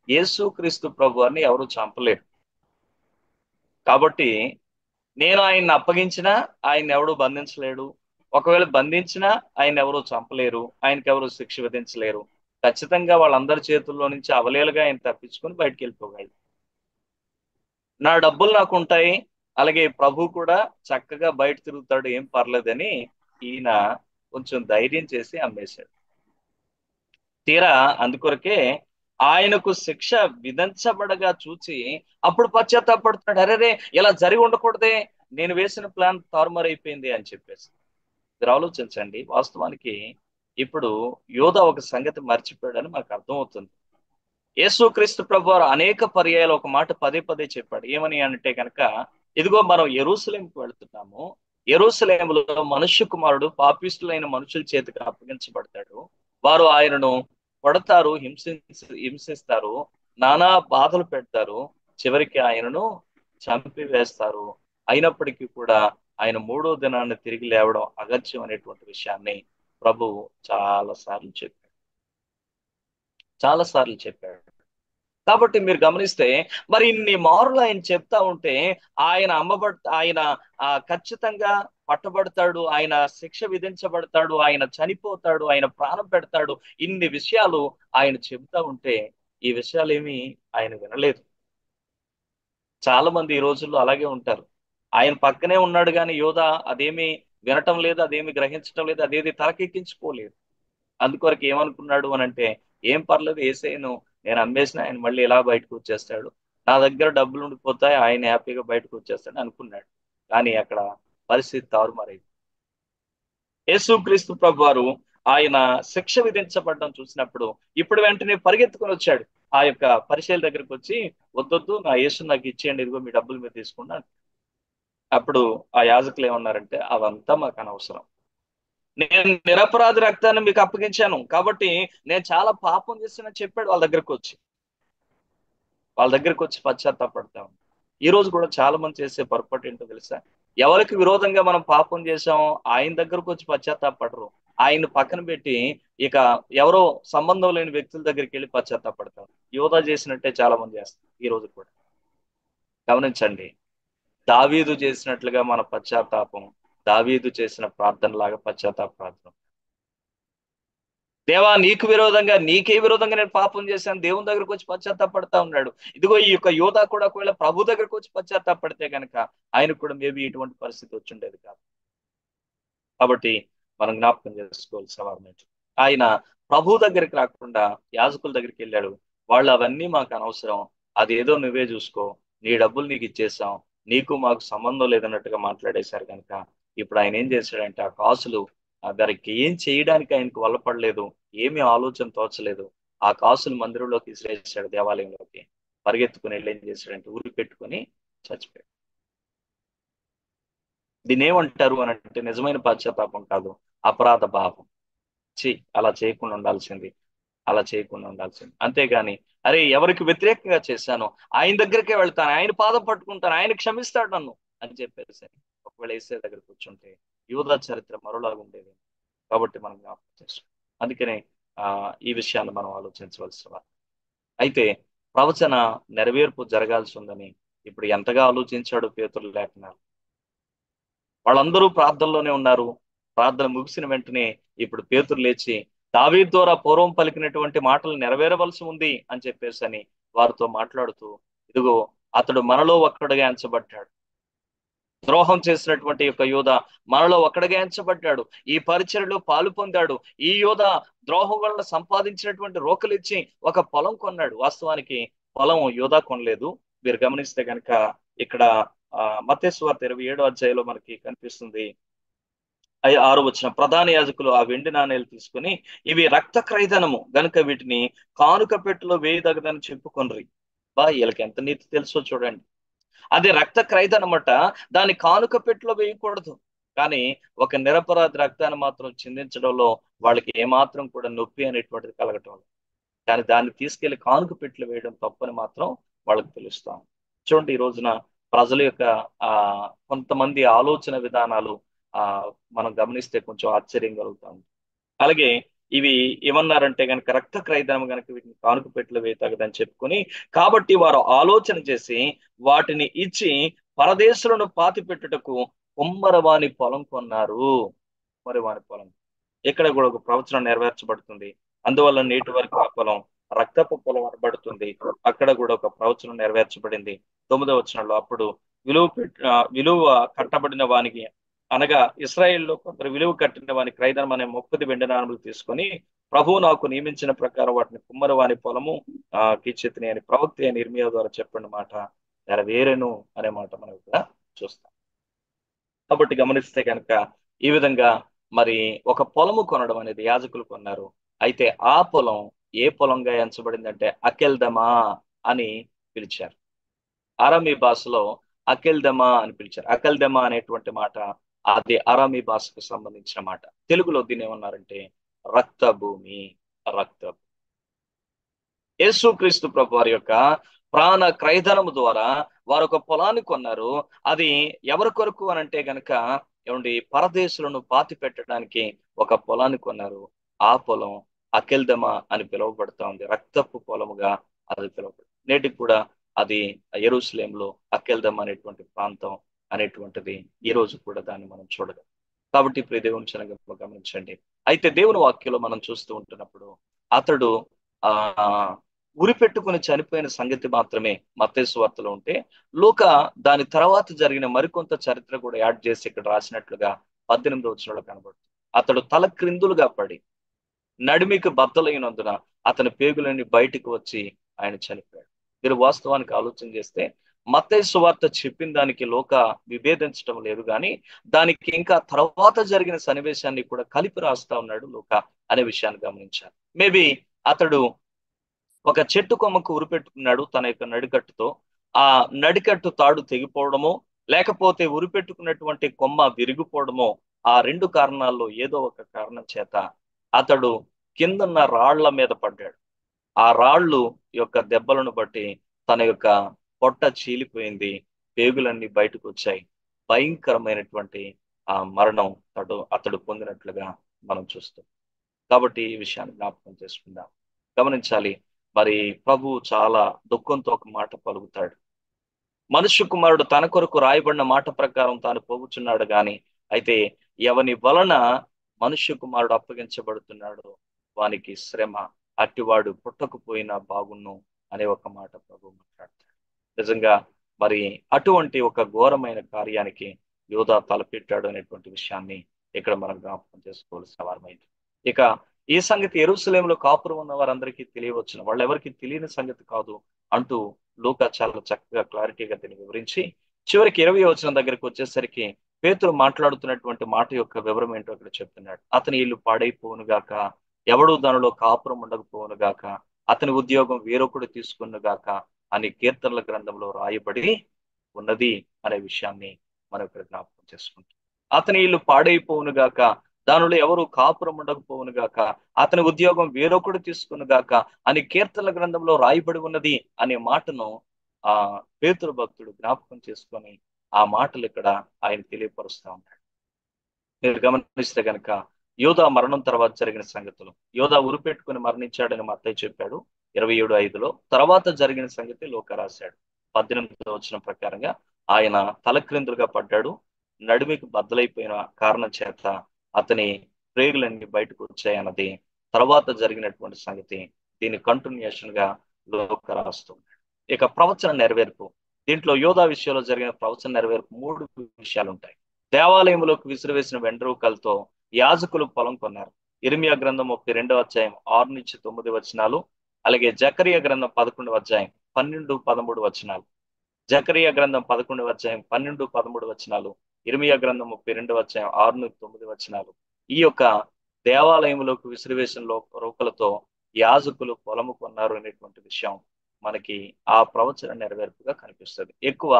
యేసుక్రీస్తు ప్రభు వారిని ఎవరు చంపలేరు కాబట్టి నేను ఆయన్ని అప్పగించినా ఆయన ఎవడు బంధించలేడు, ఒకవేళ బంధించినా ఆయన ఎవరు చంపలేరు, ఆయనకి ఎవరు శిక్ష విధించలేరు. ఖచ్చితంగా వాళ్ళందరి చేతుల్లో నుంచి అవలేలుగా ఆయన తప్పించుకొని బయటకు వెళ్ళిపోగలడు. నా డబ్బులు నాకు ఉంటాయి, అలాగే ప్రభు కూడా చక్కగా బయట తిరుగుతాడు, ఏం పర్లేదని ఈయన కొంచెం ధైర్యం చేసి అమ్మేశాడు. తీరా అందుకొరకే ఆయనకు శిక్ష విధించబడగా చూచి అప్పుడు పశ్చాత్తాపడుతున్నాడు. అరేరే ఇలా జరిగి ఉండకూడదే, నేను వేసిన ప్లాన్ తారుమారైపోయింది అని చెప్పేసి. మీరు ఆలోచించండి. వాస్తవానికి ఇప్పుడు యోధా ఒక సంగతి మర్చిపోయాడని మనకు అర్థమవుతుంది. యేసుక్రీస్తు ప్రభు వారు అనేక పర్యాయాలు ఒక మాట పదే పదే చెప్పాడు. ఏమని అంటే కనుక, ఇదిగో మనం యెరూషలేముకు వెళుతున్నాము, యెరూషలేములో మనుష్య కుమారుడు పాపిష్టులైన మనుషుల చేతికి అప్పగించబడతాడు, వారు ఆయనను కొడతారు, హింసిస్తారు, నానా బాధలు పెడతారు, చివరికి ఆయనను చంపివేస్తారు. అయినప్పటికీ కూడా ఆయన 3వ దినాన్ని తిరిగి లేవడం అగత్యం అనేటువంటి విషయాన్ని ప్రభు చాలా సార్లు చెప్పాడు. కాబట్టి మీరు గమనిస్తే మరి ఇన్ని మారులు ఆయన చెప్తా ఉంటే ఆయన ఆయన ఖచ్చితంగా పట్టబడతాడు, ఆయన శిక్ష విధించబడతాడు, ఆయన చనిపోతాడు, ఆయన ప్రాణం పెడతాడు, ఇన్ని విషయాలు ఆయన చెబుతా ఉంటే ఈ విషయాలేమి ఆయన వినలేదు. చాలా మంది ఈ రోజుల్లో అలాగే ఉంటారు. ఆయన పక్కనే ఉన్నాడు కానీ యోధా అదేమి వినటం లేదు, అదేమి గ్రహించటం లేదు, అదేది తలకెక్కించుకోలేదు. అందుకొరకు ఏమనుకున్నాడు అని అంటే, ఏం పర్లేదు, యేసయ్యను నేను అమ్మేసిన ఆయన మళ్ళీ ఎలా బయటకు వచ్చేస్తాడు, నా దగ్గర డబ్బులు ఉండిపోతాయి, ఆయన హ్యాపీగా బయటకు వచ్చేస్తాడు అనుకున్నాడు. కానీ అక్కడ పరిస్థితి తారుమారైంది. యేసుక్రీస్తు ప్రభు వారు ఆయన శిక్ష విధించబడడం చూసినప్పుడు ఇప్పుడు వెంటనే పరిగెత్తుకొని వచ్చాడు. ఆ యొక్క పరిచయాల దగ్గరికి వచ్చి, వద్దొద్దు, నా యేసు నాకు ఇచ్చేయండి, ఇదిగో మీ డబ్బులు మీరు తీసుకున్నాను. అప్పుడు ఆ యాజకులు ఏమన్నారంటే, అవంతా మాకు అనవసరం, నేను నిరపరాధి రక్తాన్ని మీకు అప్పగించాను కాబట్టి నేను చాలా పాపం చేస్తానని చెప్పాడు. వాళ్ళ దగ్గరికి వచ్చి పశ్చాత్తాపడతాం. ఈ రోజు కూడా చాలా మంది చేసే పొరపాటు ఏంటో తెలుసా? ఎవరికి విరోధంగా మనం పాపం చేసాం ఆయన దగ్గరకు వచ్చి పశ్చాత్తాపడరు, ఆయన్ని పక్కన పెట్టి ఇక ఎవరో సంబంధం లేని వ్యక్తుల దగ్గరికి వెళ్ళి పశ్చాత్తాపడతాం. యోధా చేసినట్టే చాలా మంది చేస్తారు ఈ రోజు కూడా. గమనించండి, దావీదు చేసినట్లుగా మన పశ్చాత్తాపం దావీదు చేసిన ప్రార్థన లాగా పశ్చాత్తాప ప్రార్థన. దేవా, నీకు విరోధంగా, నీకే విరోధంగా నేను పాపం చేశాను, దేవుని దగ్గరకు వచ్చి పశ్చాత్తాపడతా ఉన్నాడు. ఇదిగో ఈ యొక్క యోధా కూడా ఒకవేళ ప్రభు దగ్గరకు వచ్చి పశ్చాత్తాపడితే కనుక ఆయనకు కూడా మేబీ ఇటువంటి పరిస్థితి వచ్చిండేది కాదు. కాబట్టి మనం జ్ఞాపకం చేసుకోవాల్సిన వారు, ఆయన ప్రభు దగ్గరికి రాకుండా యాజకుల దగ్గరికి వెళ్ళాడు. వాళ్ళు అవన్నీ మాకు అనవసరం, అదేదో నువ్వే చూసుకో, నీ డబ్బులు నీకు ఇచ్చేసాం, నీకు మాకు సంబంధం లేదన్నట్టుగా మాట్లాడేశారు కనుక ఇప్పుడు ఆయన ఏం చేశాడంటే ఆ కాసులు దానికి ఏం చేయడానికి ఆయనకు వల్లపడలేదు, ఏమీ ఆలోచన తోచలేదు. ఆ కాసులు మందిరంలోకి విసిరేసాడు, దేవాలయంలోకి. పరిగెత్తుకుని వెళ్ళి ఏం చేశాడంటే ఉరి పెట్టుకుని చచ్చిపోయాడు. దీన్ని ఏమంటారు అని అంటే నిజమైన పశ్చాత్తాపం కాదు, అపరాధ భావం. అలా చేయకుండా ఉండాల్సింది, అలా చేయకుండా ఉండాల్సింది. అంతేగాని అరే ఎవరికి వ్యతిరేకంగా చేశాను ఆయన దగ్గరికే వెళ్తాను, ఆయన పాదం పట్టుకుంటాను, ఆయన క్షమిస్తాడు నన్ను అని చెప్పేసి ఒకవేళ ఏసే దగ్గర కూర్చుంటే యూదా చరిత్ర మరోలాగా ఉండేది. కాబట్టి మనం జ్ఞాపకం చేస్తాం. అందుకనే ఈ విషయాన్ని మనం ఆలోచించవలసిన వారు. అయితే ప్రవచన నెరవేర్పు జరగాల్సి ఉందని ఇప్పుడు ఎంతగా ఆలోచించాడు పేతురు లేఖనాలు. వాళ్ళందరూ ప్రార్థనలోనే ఉన్నారు. ప్రార్థన ముగిసిన వెంటనే ఇప్పుడు పేతురు లేచి దావీదు ద్వారా పూర్వం పలికినటువంటి మాటలు నెరవేరవలసి ఉంది అని చెప్పేసి అని వారితో మాట్లాడుతూ, ఇదిగో అతడు మనలో ఒక్కడుగా ఎంచబడ్డాడు, ద్రోహం చేసినటువంటి యొక్క యూదా మనలో ఒక్కడిగా ఎంచబడ్డాడు, ఈ పరిచర్యలో పాలు పొందాడు. ఈ యూదా ద్రోహం వలన సంపాదించినటువంటి రోకలిచ్చి ఒక పొలం కొన్నాడు. వాస్తవానికి పొలం యూదా కొనలేదు. మీరు గమనిస్తే కనుక ఇక్కడ మత్తయి సువార్త 27వ అధ్యాయంలో మనకి కనిపిస్తుంది. 6వ వచనం, ప్రధాన యాజకులు ఆ వెండి నాణేలు తీసుకుని ఇవి రక్త క్రైదనము గనుక వీటిని కానుక పెట్టులో వేయదగదని చెప్పుకొనరి. వీళ్ళకి ఎంత నీతి తెలుసో చూడండి. అది రక్త క్రైదనమట, దాన్ని కానుక పెట్టులో వేయకూడదు. కానీ ఒక నిరపరాధి రక్తాన్ని మాత్రం చిందించడంలో వాళ్ళకి ఏమాత్రం కూడా నొప్పి అనేటువంటిది కలగటం. కానీ దాన్ని తీసుకెళ్లి కానుక పెట్టులో వేయడం తప్పని మాత్రం వాళ్ళకి తెలుస్తాం. చూడండి, ఈ రోజున ప్రజల యొక్క కొంతమంది ఆలోచన విధానాలు మనం గమనిస్తే కొంచెం ఆశ్చర్యం కలుగుతాం. అలాగే ఇవి ఏమన్నారంటే కనుక రక్త క్రైదనం కనుక వీటిని కానుక పెట్టులో వేయతగదని చెప్పుకొని, కాబట్టి వారు ఆలోచన చేసి వాటిని ఇచ్చి పరదేశులను పాతి పెట్టుటకు కుమ్మరవాని పొలం కొన్నారు. కుమ్మరవాని పొలం ఇక్కడ కూడా ఒక ప్రవచనం నెరవేర్చబడుతుంది. అందువల్ల నేటి వరకు ఆ పొలం రక్తపు పొలం అనబడుతుంది. అక్కడ కూడా ఒక ప్రవచనం నెరవేర్చబడింది 9వ వచనంలో. అప్పుడు విలువ కట్టబడిన వానికి, అనగా ఇశ్రాయేల్లో కొందరు విలువ కట్టిన వాని క్రైదనం అనే 30 వెండి నాణములు తీసుకొని, ప్రభువు నాకు నియమించిన ప్రకారం వాటిని కుమ్మరవాని పొలము కిచ్చితిని అని ప్రవక్త అయిన ఇర్మియా ద్వారా చెప్పిన మాట నెరవేరెను అనే మాట మనం ఇక్కడ చూస్తాం. కాబట్టి గమనిస్తే కనుక ఈ విధంగా మరి ఒక పొలము కొనడం అనేది యాజకులు కొన్నారు. అయితే ఆ పొలం ఏ పొలంగా ఎంచబడిందంటే అకెల్దమా అని పిలిచారు. అరామీ భాషలో అకెల్దమా అని పిలిచారు. అకెల్దమా అనేటువంటి మాట అది అరామీ భాషకు సంబంధించిన మాట. తెలుగులో దీన్ని ఏమన్నారంటే రక్త భూమి. యేసుక్రీస్తు ప్రభు వారి యొక్క ప్రాణ క్రైదనము ద్వారా వారు ఒక పొలాన్ని కొన్నారు. అది ఎవరి కొరకు అని అంటే గనక ఏమండి, పరదేశులను పాతి పెట్టడానికి ఒక పొలాన్ని కొన్నారు. ఆ పొలం అకెల్దమా అని పిలువబడతా ఉంది. రక్తపు పొలముగా అది పిలువబడుతుంది. నేటికి కూడా అది యెరూషలేంలో అకెల్దమా అనేటువంటి ప్రాంతం అనేటువంటిది ఈ రోజు కూడా దాన్ని మనం చూడగలం. కాబట్టి ప్రియ దేవుని జనంగా గమనించండి. అయితే దేవుని వాక్యంలో మనం చూస్తూ ఉంటున్నప్పుడు అతడు ఉరి పెట్టుకుని చనిపోయిన సంగతి మాత్రమే మత్తయి సువార్తలో ఉంటే, లూకా దాని తర్వాత జరిగిన మరికొంత చరిత్ర కూడా యాడ్ చేసి ఇక్కడ రాసినట్లుగా 18వ వచనంలో కనబడుతుంది. అతడు తల క్రిందులుగా పడి నడిమికి బద్దలైనందున అతని పేగులన్నీ బయటికి వచ్చి ఆయన చనిపోయాడు. మీరు వాస్తవానికి ఆలోచన చేస్తే మత్తయి సువార్త చెప్పిన దానికి లూకా విభేదించడం లేదు, కానీ దానికి ఇంకా తర్వాత జరిగిన సన్నివేశాన్ని కూడా కలిపి రాస్తా ఉన్నాడు లూకా అనే విషయాన్ని గమనించాలి. మేబీ అతడు ఒక చెట్టు కొమ్మకు ఉరిపెట్టుకున్నాడు తన యొక్క నడికట్టుతో. ఆ నడికట్టు తాడు తెగిపోవడమో, లేకపోతే ఉరిపెట్టుకున్నటువంటి కొమ్మ విరిగిపోవడమో, ఆ 2 కారణాల్లో ఏదో ఒక కారణం చేత అతడు కిందన్న రాళ్ల మీద పడ్డాడు. ఆ రాళ్ళు యొక్క దెబ్బలను బట్టి తన యొక్క పొట్ట చీలిపోయింది, పేగులన్నీ బయటకు వచ్చాయి. భయంకరమైనటువంటి ఆ మరణం అతడు పొందినట్లుగా మనం చూస్తాం. కాబట్టి ఈ విషయాన్ని జ్ఞాపకం చేసుకుందాం, గమనించాలి. మరి ప్రభు చాలా దుఃఖంతో ఒక మాట పలుకుతాడు. మనుష్య కుమారుడు తన కొరకు రాయబడిన మాట ప్రకారం తాను పోగుచున్నాడు గాని, అయితే ఎవని వలన మనుష్య కుమారుడు అప్పగించబడుతున్నాడు వానికి శ్రమ, అట్టివాడు పుట్టకపోయినా బాగున్ను అనే ఒక మాట ప్రభు మాట్లాడతాడు. నిజంగా మరి అటువంటి ఒక ఘోరమైన కార్యానికి యోధా తలపెట్టాడు అనేటువంటి విషయాన్ని ఇక్కడ మనం జ్ఞాపకం చేసుకోవాల్సిన వారమైంది. ఇక ఈ సంగతి యెరూషలేములో కాపురం ఉన్న వారందరికీ తెలియవచ్చును, వాళ్ళు ఎవరికి తెలియని సంగతి కాదు అంటూ లూకా చాలా చక్కగా క్లారిటీగా దీన్ని వివరించి చివరికి 20వ వచనం దగ్గరికి వచ్చేసరికి పేతురు మాట్లాడుతున్నటువంటి మాట యొక్క వివరం ఏంటో ఇక్కడ చెప్తున్నాడు. అతని ఇల్లు పాడైపోవును గాక, ఎవడు దానిలో కాపురం ఉండకపోవును గాక, అతని ఉద్యోగం వేరొకడు తీసుకును గాక అని కీర్తనల గ్రంథంలో రాయబడి ఉన్నది అనే విషయాన్ని మనం ఇక్కడ జ్ఞాపకం చేసుకుంటాం. అతని ఇల్లు పాడైపోవును గాక, దానిలో ఎవరు కాపురం ఉండకపోవును గాక, అతని ఉద్యోగం వేరొకడు తీసుకును గాక అని కీర్తనల గ్రంథంలో రాయబడి ఉన్నది అనే మాటను ఆ పేతురు భక్తుడు జ్ఞాపకం చేసుకొని ఆ మాటలు ఇక్కడ ఆయన తెలియపరుస్తా ఉన్నాడు. మీరు గమనిస్తే గనక యోధా మరణం తర్వాత జరిగిన సంగతులు, యోధా ఉరిపెట్టుకుని మరణించాడని మత్తయి చెప్పాడు 27:5లో. తర్వాత జరిగిన సంగతి లూకా రాశాడు 18వ వచనం ప్రకారంగా. ఆయన తలక్రిందులుగా పడ్డాడు, నడిమికి బద్దలైపోయిన కారణం చేత అతని ప్రేగులన్నీ బయటకు వచ్చాయన్నది తర్వాత జరిగినటువంటి సంగతి. దీని కంటిన్యూషన్ గా లూకా రాస్తున్నాడు. ఇక ప్రవచన నెరవేర్పు, దీంట్లో యోధా విషయంలో జరిగిన ప్రవచన నెరవేర్పు 3 విషయాలు ఉంటాయి. దేవాలయంలోకి విసిరివేసిన వెండ్రూకలతో యాజకులు పొలం కొన్నారు. ఇర్మియా గ్రంథం 32వ అధ్యాయం 6-9 వచనాలు, అలాగే జకరియా గ్రంథం 11వ అధ్యాయం 12-13 వచనాలు. జకరియా గ్రంథం 11వ అధ్యాయం 12-13 వచనాలు, ఇర్మియా గ్రంథం 32వ అధ్యాయం 6-9 వచనాలు. ఈ యొక్క దేవాలయంలోకి విసిరివేసిన రూకలతో యాజకులు పొలము కొన్నారు అనేటువంటి విషయం మనకి ఆ ప్రవచన నెరవేర్పుగా కనిపిస్తుంది. ఎక్కువ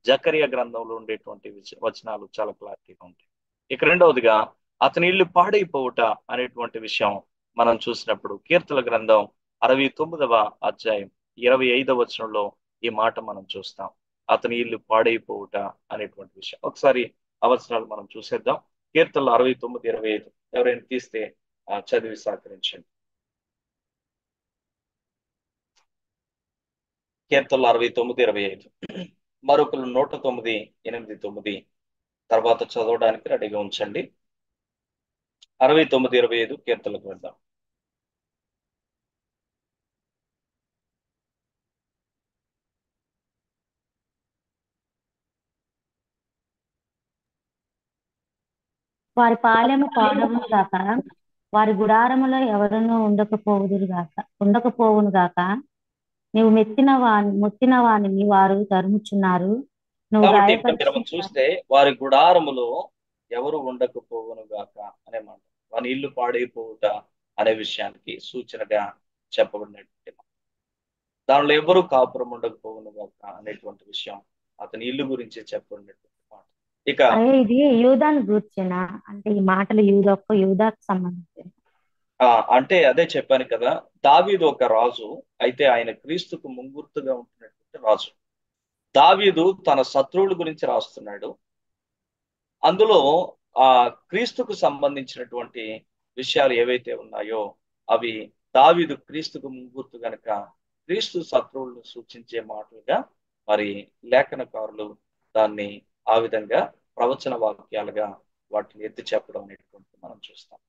జకరియా గ్రంథంలో ఉండేటువంటి వచనాలు చాలా క్లారిటీగా ఉంటాయి. ఇక రెండవదిగా అతని ఇల్లు పాడైపోవుట అనేటువంటి విషయం మనం చూసినప్పుడు కీర్తన గ్రంథం 69వ అధ్యాయం 25వ వచనంలో ఈ మాట మనం చూస్తాం. అతని ఇల్లు పాడైపోవుట అనేటువంటి విషయం. ఒకసారి ఆ వచనాలు మనం చూసేద్దాం. కీర్తనలు 69:25 ఎవరైనా తీస్తే చదివి సహకరించండి. కీర్తనలు 69:25, మరొకరు 109:8-9 తర్వాత చదవడానికి రెడీగా ఉంచండి. 69:25 కీర్తనల గ్రంథం. వారి పాలెము పాడవును గాక, వారి గుడారములో ఎవరునూ ఉండకపోవును గాక. నీవు మొత్తిన వానిని వారు తరుముచున్నారు, నువ్వు కాబట్టి ఇక్కడ మనం గాయపరిచిన చూస్తే వారి గుడారములో ఎవరు ఉండకపోవును గాక అనే మాట, వాని ఇల్లు పాడైపోవుట అనే విషయానికి సూచనగా చెప్పబడినటువంటి మాట. దానిలో ఎవరు కాపురం ఉండకపోవును గాక అనేటువంటి విషయం అతని ఇల్లు గురించి చెప్పబడినటువంటి మాట. ఇక ఇది యూదాను గూర్చేనా? అంటే ఈ మాటలు యూదాకు సంబంధించిన అంటే అదే చెప్పాను కదా, దావీదు ఒక రాజు, అయితే ఆయన క్రీస్తుకు ముంగుర్తుగా ఉంటున్నటువంటి రాజు. దావీదు తన శత్రువుల గురించి రాస్తున్నాడు. అందులో ఆ క్రీస్తుకు సంబంధించినటువంటి విషయాలు ఏవైతే ఉన్నాయో అవి దావీదు క్రీస్తుకు ముంగుర్తు గనక క్రీస్తు శత్రువులను సూచించే మాటలుగా మరి లేఖనకారులు దాన్ని ఆ విధంగా ప్రవచన వాక్యాలుగా వాటిని ఎత్తి చెప్పడం అనేటువంటి మనం చూస్తాం.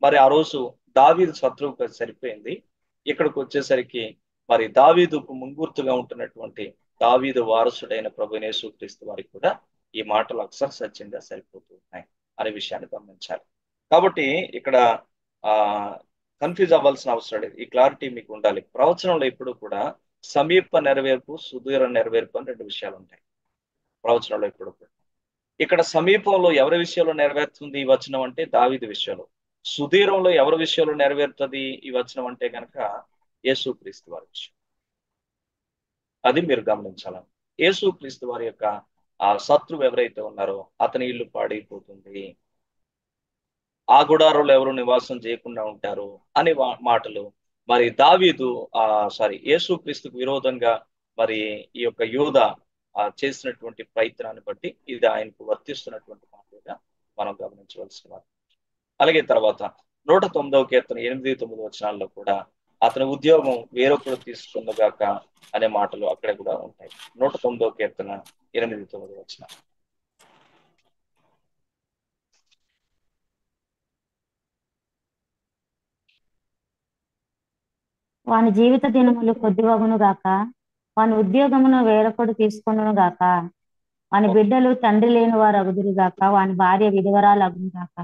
మరి ఆ రోజు దావీదు శత్రువుగా సరిపోయింది. ఇక్కడికి వచ్చేసరికి మరి దావీదుకు ముంగుర్తుగా ఉంటున్నటువంటి దావీదు వారసుడైన ప్రభువైన యేసుక్రీస్తు వారికి కూడా ఈ మాటలు అక్షర సత్యంగా సరిపోతూ ఉన్నాయి అనే విషయాన్ని గమనించాలి. కాబట్టి ఇక్కడ కన్ఫ్యూజ్ అవ్వాల్సిన అవసరం లేదు. ఈ క్లారిటీ మీకు ఉండాలి. ప్రవచనంలో ఎప్పుడు కూడా సమీప నెరవేర్పు, సుదూర నెరవేర్పు అని 2 విషయాలు ఉంటాయి ప్రవచనంలో ఎప్పుడు కూడా. ఇక్కడ సమీపంలో ఎవరి విషయంలో నెరవేరుతుంది ఈ వచనం అంటే దావీదు విషయంలో. సుదూరంలో ఎవరి విషయంలో నెరవేరుతుంది ఈ వచనం అంటే కనుక యేసుక్రీస్తు వారి విషయం. అది మీరు గమనించాలని. యేసుక్రీస్తు వారి యొక్క ఆ శత్రువు ఎవరైతే ఉన్నారో అతని ఇల్లు పాడైపోతుంది, ఆ గుడారంలో ఎవరు నివాసం చేయకుండా ఉంటారు అనే మాటలు మరి దావీదు యేసుక్రీస్తుకు విరోధంగా మరి ఈ యొక్క యూదా చేసినటువంటి ప్రయత్నాన్ని బట్టి ఇది ఆయనకు వర్తిస్తున్నటువంటి మాటలుగా మనం గమనించవలసిన వారు. అలాగే తర్వాత 109వ కీర్తన 8-9 వచనాల్లో కూడా అతని ఉద్యోగం వేరొకరు తీసుకున్నగాక అనే మాటలు అక్కడ కూడా ఉంటాయి. 109వ కీర్తన 8-9 వచనాలు. వాని జీవిత దినములు కొద్దివగును గాక, వాని ఉద్యోగమును వేరొకడు తీసుకొనును గాక, వాని బిడ్డలు తండ్రి లేని వారు అగుదురు గాక, వాని భార్య విధవరాలు అగును గాక.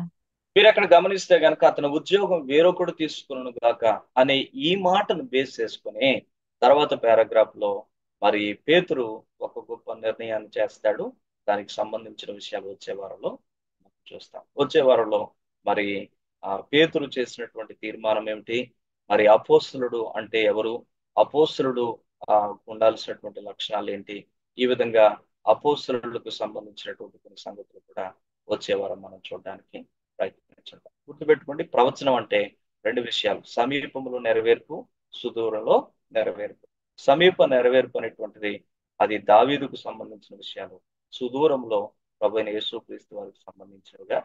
మీరు అక్కడ గమనిస్తే గనక అతని ఉద్యోగం వేరొకడు తీసుకును గాక అనే ఈ మాటను బేస్ చేసుకుని తర్వాత పారాగ్రాఫ్ లో మరి పేతురు ఒక గొప్ప నిర్ణయాన్ని చేస్తాడు. దానికి సంబంధించిన విషయాలు వచ్చే వారంలో మనం చూస్తాం. వచ్చే వారంలో మరి పేతురు చేసినటువంటి తీర్మానం ఏమిటి, మరి అపోస్తలుడు అంటే ఎవరు, అపోస్తలుడు ఉండాల్సినటువంటి లక్షణాలు ఏంటి, ఈ విధంగా అపోస్తలులకు సంబంధించినటువంటి కొన్ని సంగతులు కూడా వచ్చే వారం మనం చూడడానికి ప్రయత్నించుంటాం. గుర్తుపెట్టుకోండి, ప్రవచనం అంటే రెండు విషయాలు: సమీపంలో నెరవేర్పు, సుదూరంలో నెరవేర్పు. సమీప నెరవేర్పు అనేటువంటిది అది దావీదుకు సంబంధించిన విషయాలు, సుదూరంలో ప్రభువైన యేసుక్రీస్తు వారికి సంబంధించినవిగా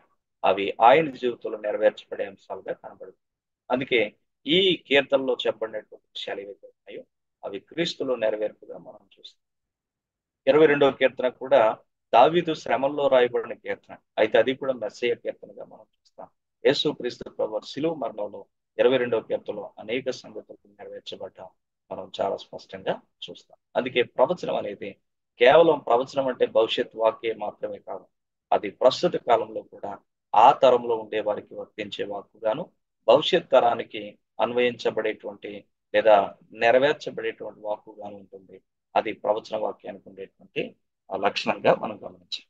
అవి ఆయన జీవితంలో నెరవేర్చబడే అంశాలుగా కనబడుతుంది. అందుకే ఈ కీర్తనలో చెప్పబడినటువంటి విషయాలు ఏవైతే ఉన్నాయో అవి క్రీస్తులో నెరవేర్పుగా మనం చూస్తాం. 22వ కీర్తన కూడా దావీదు శ్రమల్లో రాయబడిన కీర్తన, అయితే అది కూడా మెస్సయ్య కీర్తనగా మనం చూస్తాం. యేసుక్రీస్తు ప్రభు శిలువ మరణంలో 22వ కీర్తనలో అనేక సంగతులు నెరవేర్చబడ్డాం మనం చాలా స్పష్టంగా చూస్తాం. అందుకే ప్రవచనం అనేది కేవలం ప్రవచనం అంటే భవిష్యత్ వాక్యం మాత్రమే కాదు, అది ప్రస్తుత కాలంలో కూడా ఆ తరంలో ఉండే వారికి వర్తించే వాక్కుగాను, భవిష్యత్ తరానికి అన్వయించబడేటువంటి లేదా నెరవేర్చబడేటువంటి వాక్కుగాను ఉంటుంది. అది ప్రవచన వాక్యానికి ఉండేటువంటి లక్షణంగా మనం గమనించాలి.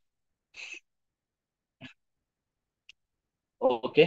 ఓకే,